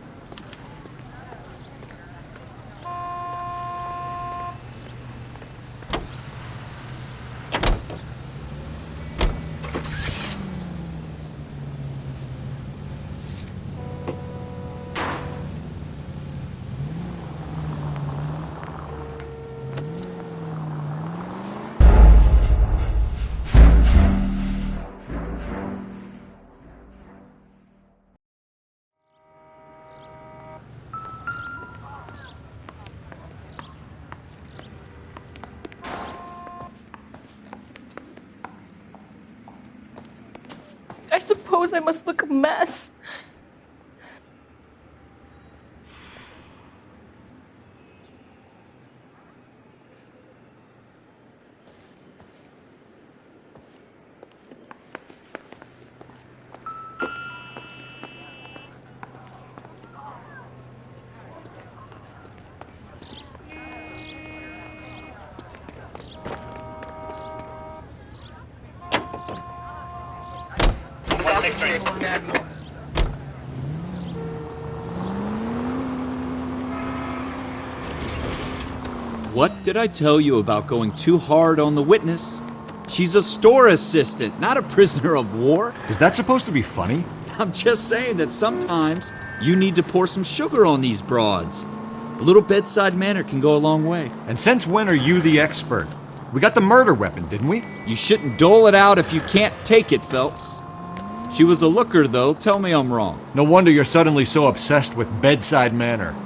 [SPEAKER 19] I suppose I must look a mess.
[SPEAKER 5] What did I tell you about going too hard on the witness? She's a store assistant, not a prisoner of war.
[SPEAKER 8] Is that supposed to be funny?
[SPEAKER 5] I'm just saying that sometimes you need to pour some sugar on these broads. A little bedside manner can go a long way.
[SPEAKER 8] And since when are you the expert? We got the murder weapon, didn't we?
[SPEAKER 5] You shouldn't dole it out if you can't take it, Phelps. She was a looker, though. Tell me I'm wrong.
[SPEAKER 8] No wonder you're suddenly so obsessed with bedside manner.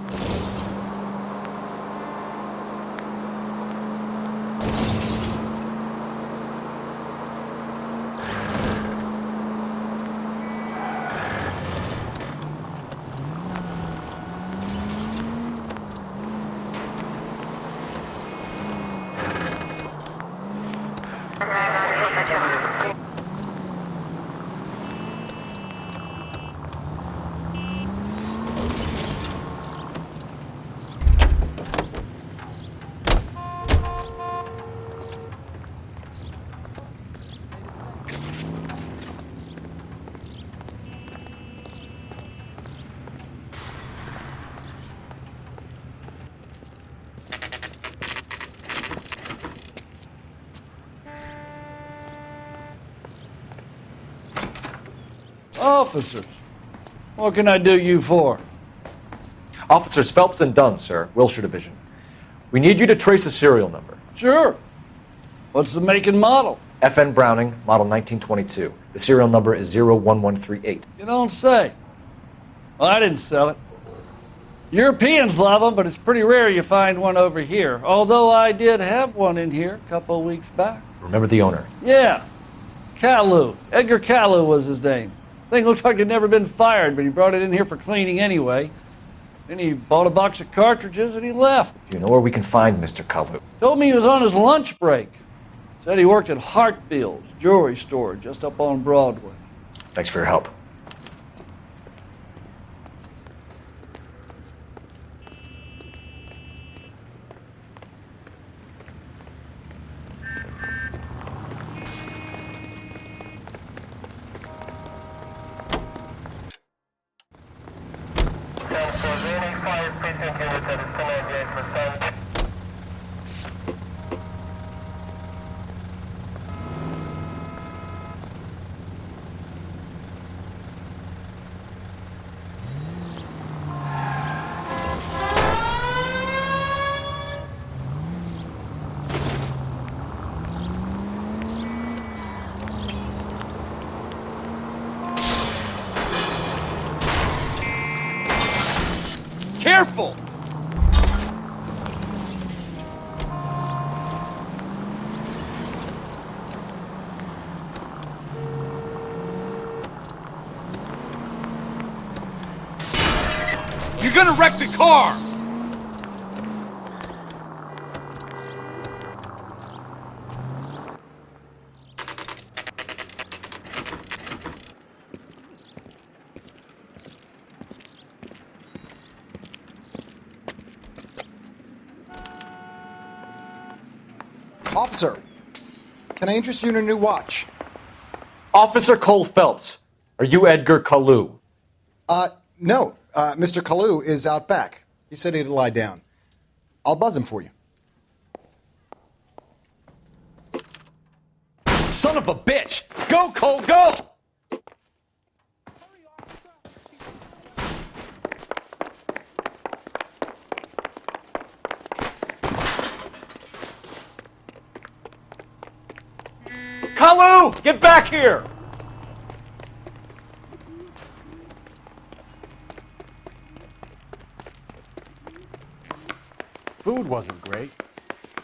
[SPEAKER 21] Officers, what can I do you for?
[SPEAKER 6] Officers Phelps and Dunn, sir, Wilshire Division. We need you to trace a serial number.
[SPEAKER 21] Sure. What's the make and model?
[SPEAKER 6] FN Browning, model 1922. The serial number is 01138.
[SPEAKER 21] You don't say. Well, I didn't sell it. Europeans love them, but it's pretty rare you find one over here. Although I did have one in here a couple of weeks back.
[SPEAKER 6] Remember the owner?
[SPEAKER 21] Yeah. Caillou. Edgar Caillou was his name. Thing looked like he'd never been fired, but he brought it in here for cleaning anyway. Then he bought a box of cartridges and he left.
[SPEAKER 6] Do you know where we can find Mr. Caillou?
[SPEAKER 21] Told me he was on his lunch break. Said he worked at Hartfield's jewelry store just up on Broadway.
[SPEAKER 6] Thanks for your help.
[SPEAKER 15] Careful! You're gonna wreck the car!
[SPEAKER 7] Officer, can I interest you in a new watch?
[SPEAKER 9] Officer Cole Phelps, are you Edgar Kalu?
[SPEAKER 7] No. Mr. Kalu is out back. He said he'd lie down. I'll buzz him for you.
[SPEAKER 15] Son of a bitch! Go, Cole, go! Kalu! Get back here!
[SPEAKER 9] Food wasn't great.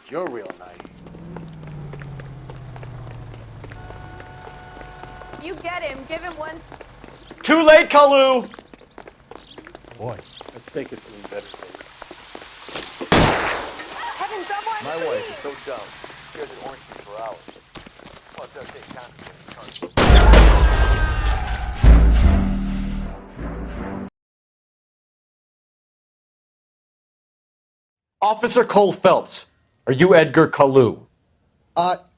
[SPEAKER 9] You're real nice.
[SPEAKER 22] You get him. Give him one.
[SPEAKER 15] Too late, Kalu!
[SPEAKER 9] Boy, let's take it to a better day.
[SPEAKER 22] Heaven, someone!
[SPEAKER 9] My wife is so dumb. She stares at orange juice for hours. Well, it does take time to get Officer Cole Phelps, are you Edgar Kalu?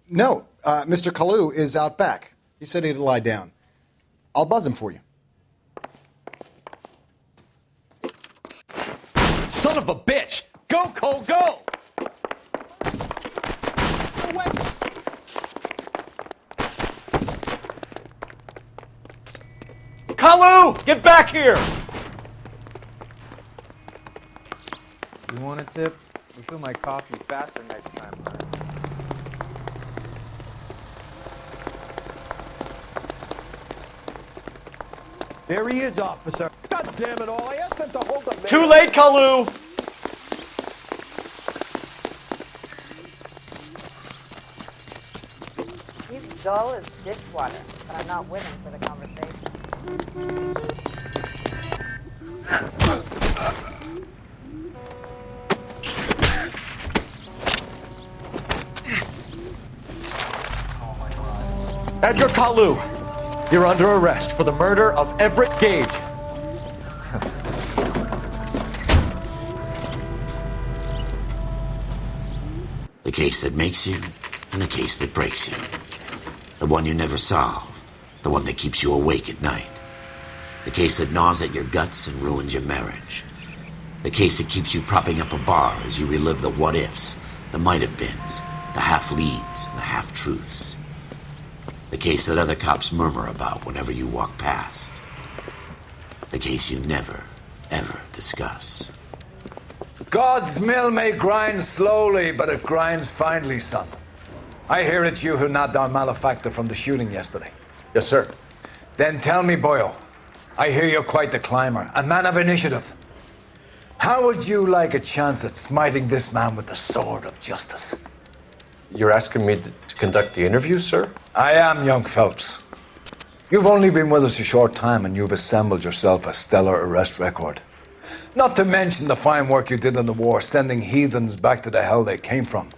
[SPEAKER 7] No. Mr. Kalu is out back. He said he'd lie down. I'll buzz him for you.
[SPEAKER 15] Son of a bitch! Go, Cole, go! Kalu! Get back here!
[SPEAKER 23] You want a tip? Refill my coffee faster next time, huh?
[SPEAKER 9] There he is, officer. God damn it all, I asked them to hold up.
[SPEAKER 15] Too late, Kalu!
[SPEAKER 24] He's dull as dishwater, but I'm not with him for the conversation.
[SPEAKER 9] Edgar Kalu, you're under arrest for the murder of Everett Gage.
[SPEAKER 1] The case that makes you, and the case that breaks you. The one you never solve, the one that keeps you awake at night. The case that gnaws at your guts and ruins your marriage. The case that keeps you propping up a bar as you relive the what-ifs, the might-have-beens, the half-leads, and the half-truths. The case that other cops murmur about whenever you walk past. The case you never, ever discuss.
[SPEAKER 25] God's mill may grind slowly, but it grinds finely, son. I hear it's you who nabbed our malefactor from the shooting yesterday.
[SPEAKER 9] Yes, sir.
[SPEAKER 25] Then tell me, Boyle, I hear you're quite the climber, a man of initiative. How would you like a chance at smiting this man with the sword of justice?
[SPEAKER 9] You're asking me to conduct the interview, sir?
[SPEAKER 25] I am, young Phelps. You've only been with us a short time and you've assembled yourself a stellar arrest record. Not to mention the fine work you did in the war, sending heathens back to the hell they came from.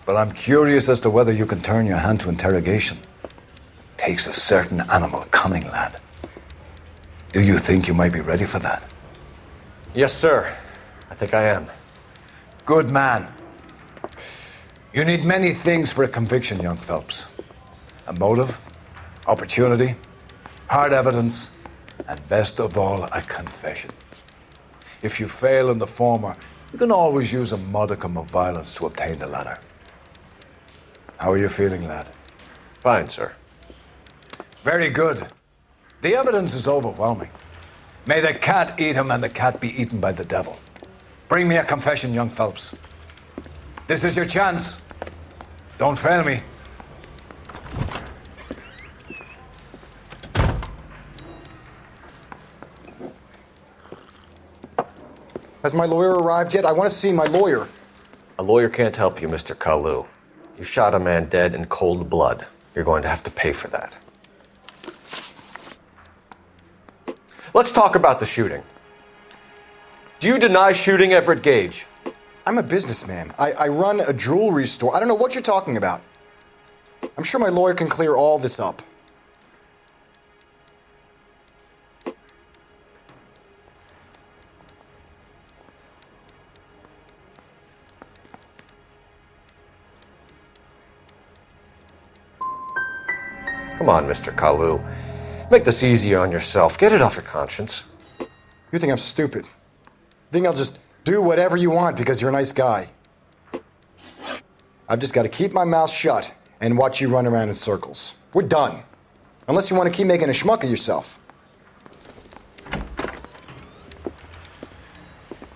[SPEAKER 25] But I'm curious as to whether you can turn your hand to interrogation. Takes a certain animal cunning, lad. Do you think you might be ready for that?
[SPEAKER 9] Yes, sir. I think I am.
[SPEAKER 25] Good man. You need many things for a conviction, young Phelps. A motive, opportunity, hard evidence, and best of all, a confession. If you fail in the former, you can always use a modicum of violence to obtain the latter. How are you feeling, lad?
[SPEAKER 6] Fine, sir.
[SPEAKER 25] Very good. The evidence is overwhelming. May the cat eat him and the cat be eaten by the devil. Bring me a confession, young Phelps. This is your chance. Don't fail me.
[SPEAKER 7] Has my lawyer arrived yet? I want to see my lawyer.
[SPEAKER 6] A lawyer can't help you, Mr. Kalu. You shot a man dead in cold blood. You're going to have to pay for that. Let's talk about the shooting. Do you deny shooting Everett Gage?
[SPEAKER 7] I'm a businessman. I run a jewelry store. I don't know what you're talking about. I'm sure my lawyer can clear all this up.
[SPEAKER 6] Come on, Mr. Kalu. Make this easier on yourself. Get it off your conscience.
[SPEAKER 7] You think I'm stupid? Think I'll just do whatever you want because you're a nice guy? I've just got to keep my mouth shut and watch you run around in circles. We're done. Unless you want to keep making a schmuck of yourself.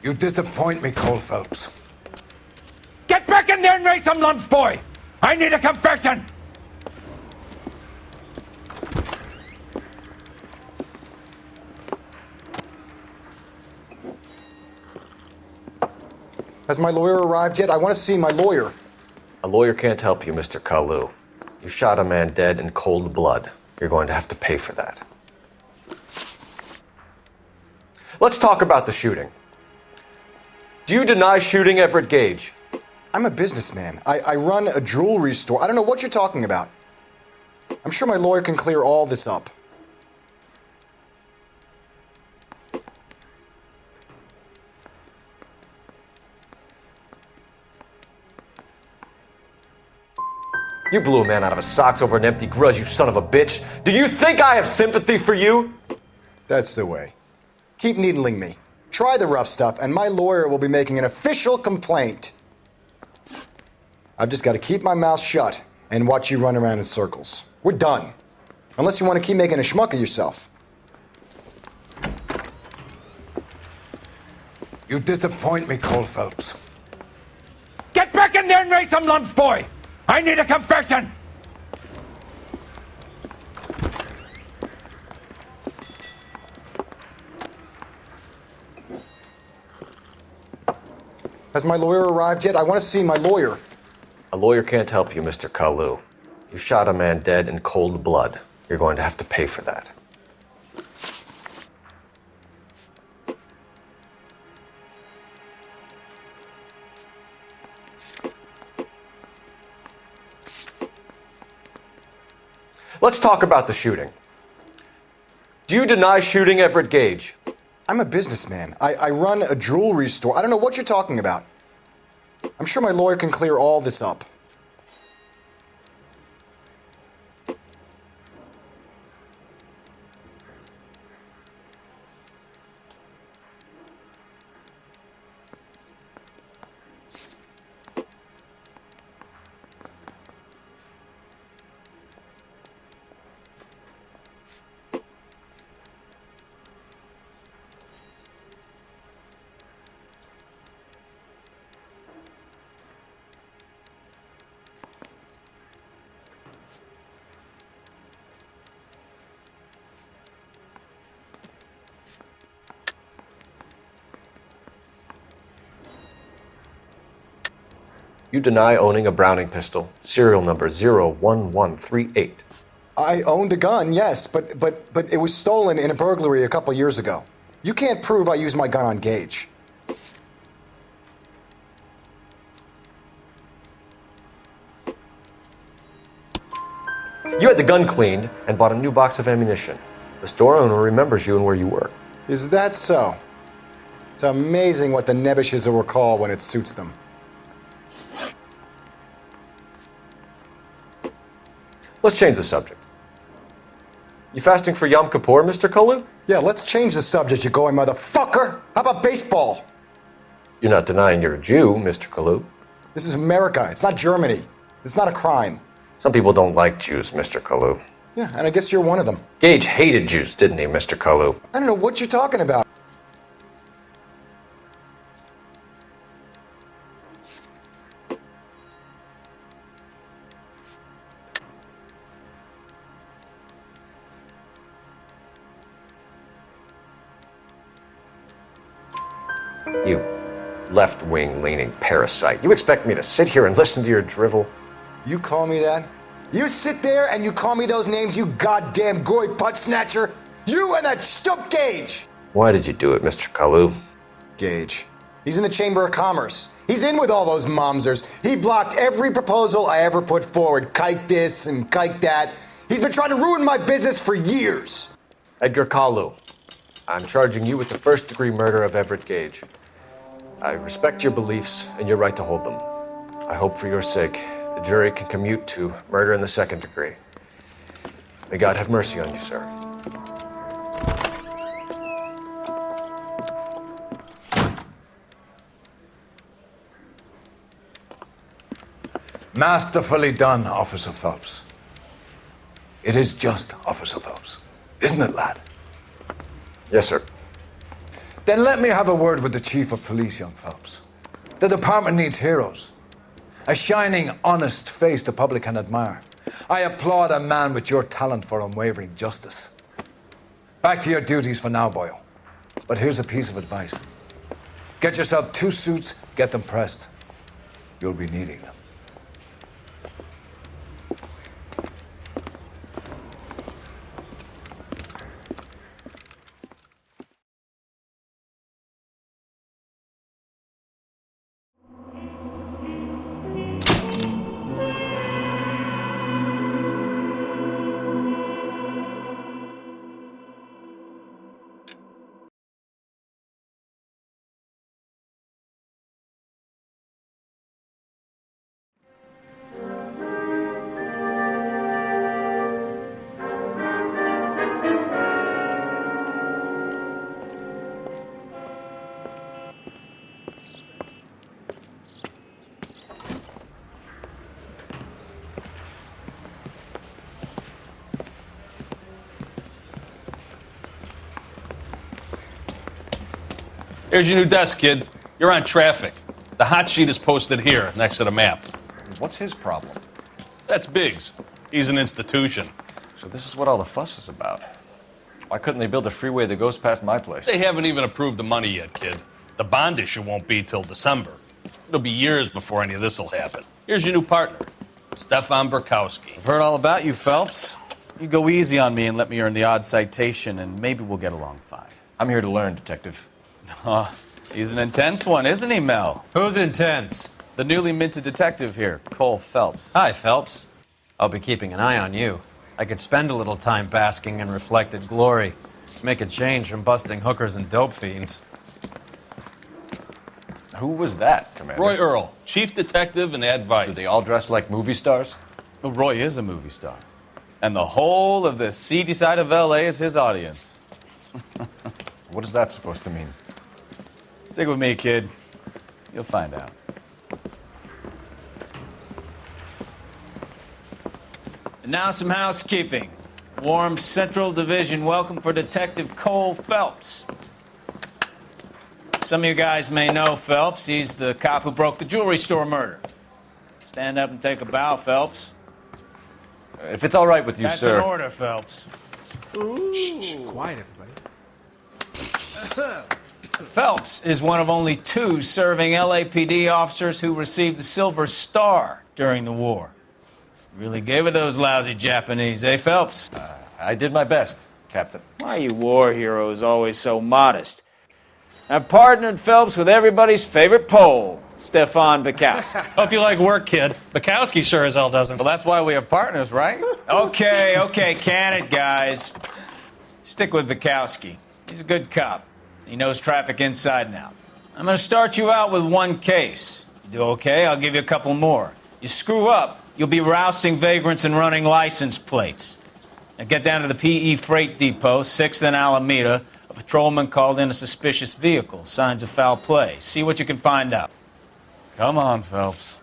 [SPEAKER 25] You disappoint me, Cole Phelps.
[SPEAKER 2] Get back in there and raise some lumps, boy! I need a confession!
[SPEAKER 7] Has my lawyer arrived yet? I want to see my lawyer.
[SPEAKER 6] A lawyer can't help you, Mr. Kalu. You shot a man dead in cold blood. You're going to have to pay for that. Let's talk about the shooting. Do you deny shooting Everett Gage?
[SPEAKER 7] I'm a businessman. I run a jewelry store. I don't know what you're talking about. I'm sure my lawyer can clear all this up.
[SPEAKER 6] You blew a man out of his socks over an empty grudge, you son of a bitch. Do you think I have sympathy for you?
[SPEAKER 7] That's the way. Keep needling me. Try the rough stuff, and my lawyer will be making an official complaint. I've just got to keep my mouth shut and watch you run around in circles. We're done. Unless you want to keep making a schmuck of yourself.
[SPEAKER 25] You disappoint me, Cole Phelps.
[SPEAKER 2] Get back in there and raise some lumps, boy! I need a confession!
[SPEAKER 7] Has my lawyer arrived yet? I want to see my lawyer.
[SPEAKER 6] A lawyer can't help you, Mr. Kalu. You shot a man dead in cold blood. You're going to have to pay for that. Let's talk about the shooting. Do you deny shooting Everett Gage?
[SPEAKER 7] I'm a businessman. I run a jewelry store. I don't know what you're talking about. I'm sure my lawyer can clear all this up.
[SPEAKER 6] You deny owning a Browning pistol, serial number 01138.
[SPEAKER 7] I owned a gun, yes, but it was stolen in a burglary a couple years ago. You can't prove I used my gun on Gage.
[SPEAKER 6] You had the gun cleaned and bought a new box of ammunition. The store owner remembers you and where you work.
[SPEAKER 7] Is that so? It's amazing what the Nebbishes will recall when it suits them.
[SPEAKER 6] Let's change the subject. You fasting for Yom Kippur, Mr. Kalu?
[SPEAKER 7] Yeah, let's change the subject, you going motherfucker! How about baseball?
[SPEAKER 6] You're not denying you're a Jew, Mr. Kalu.
[SPEAKER 7] This is America. It's not Germany. It's not a crime.
[SPEAKER 6] Some people don't like Jews, Mr. Kalu.
[SPEAKER 7] Yeah, and I guess you're one of them.
[SPEAKER 6] Gage hated Jews, didn't he, Mr. Kalu?
[SPEAKER 7] I don't know what you're talking about.
[SPEAKER 6] You left-wing leaning parasite. You expect me to sit here and listen to your drivel?
[SPEAKER 7] You call me that? You sit there and you call me those names, you goddamn goy putt snatcher? You and that stup Gage!
[SPEAKER 6] Why did you do it, Mr. Kalu?
[SPEAKER 7] Gage. He's in the Chamber of Commerce. He's in with all those momsers. He blocked every proposal I ever put forward. Kike this and kike that. He's been trying to ruin my business for years.
[SPEAKER 6] Edgar Kalu, I'm charging you with the first-degree murder of Everett Gage. I respect your beliefs and your right to hold them. I hope for your sake the jury can commute to murder in the second degree. May God have mercy on you, sir.
[SPEAKER 25] Masterfully done, Officer Phelps. It is just Officer Phelps, isn't it, lad?
[SPEAKER 6] Yes, sir.
[SPEAKER 25] Then let me have a word with the Chief of Police, young Phelps. The department needs heroes. A shining, honest face the public can admire. I applaud a man with your talent for unwavering justice. Back to your duties for now, boyo. But here's a piece of advice. Get yourself 2 suits, get them pressed. You'll be needing them.
[SPEAKER 4] Here's your new desk, kid. You're on traffic. The hot sheet is posted here, next to the map.
[SPEAKER 9] What's his problem?
[SPEAKER 4] That's Biggs. He's an institution.
[SPEAKER 9] So this is what all the fuss is about. Why couldn't they build a freeway that goes past my place?
[SPEAKER 4] They haven't even approved the money yet, kid. The bond issue won't be till December. It'll be years before any of this will happen. Here's your new partner, Stefan Burkowski.
[SPEAKER 20] I've heard all about you, Phelps. You go easy on me and let me earn the odd citation, and maybe we'll get along fine.
[SPEAKER 9] I'm here to learn, Detective.
[SPEAKER 20] Oh, he's an intense one, isn't he, Mel?
[SPEAKER 23] Who's intense?
[SPEAKER 20] The newly minted detective here, Cole Phelps.
[SPEAKER 23] Hi, Phelps. I'll be keeping an eye on you. I could spend a little time basking in reflected glory. Make a change from busting hookers and dope fiends.
[SPEAKER 9] Who was that, Commander?
[SPEAKER 4] Roy Earl, chief detective and advice.
[SPEAKER 9] Do they all dress like movie stars?
[SPEAKER 20] Well, Roy is a movie star. And the whole of the seedy side of L.A. is his audience.
[SPEAKER 9] What is that supposed to mean?
[SPEAKER 20] Stick with me, kid. You'll find out. And now some housekeeping. Warm Central Division welcome for Detective Cole Phelps. Some of you guys may know Phelps. He's the cop who broke the jewelry store murder. Stand up and take a bow, Phelps.
[SPEAKER 9] If it's all right with you,
[SPEAKER 20] That's
[SPEAKER 9] sir.
[SPEAKER 20] That's an order, Phelps.
[SPEAKER 2] Shh, quiet, everybody.
[SPEAKER 20] Phelps is one of only 2 serving LAPD officers who received the Silver Star during the war. Really gave it those lousy Japanese, eh, Phelps?
[SPEAKER 9] I did my best, Captain.
[SPEAKER 20] Why are you war heroes always so modest? I've partnered Phelps with everybody's favorite Pole, Stefan Bukowski.
[SPEAKER 4] Hope you like work, kid. Bukowski sure as hell doesn't.
[SPEAKER 20] Well, that's why we have partners, right? Okay, can it, guys. Stick with Bukowski. He's a good cop. He knows traffic inside and out. I'm going to start you out with 1 case. You do okay, I'll give you a couple more. You screw up, you'll be rousting vagrants and running license plates. Now get down to the PE Freight Depot, 6th and Alameda, A patrolman called in a suspicious vehicle, signs of foul play. See what you can find out.
[SPEAKER 4] Come on, Phelps.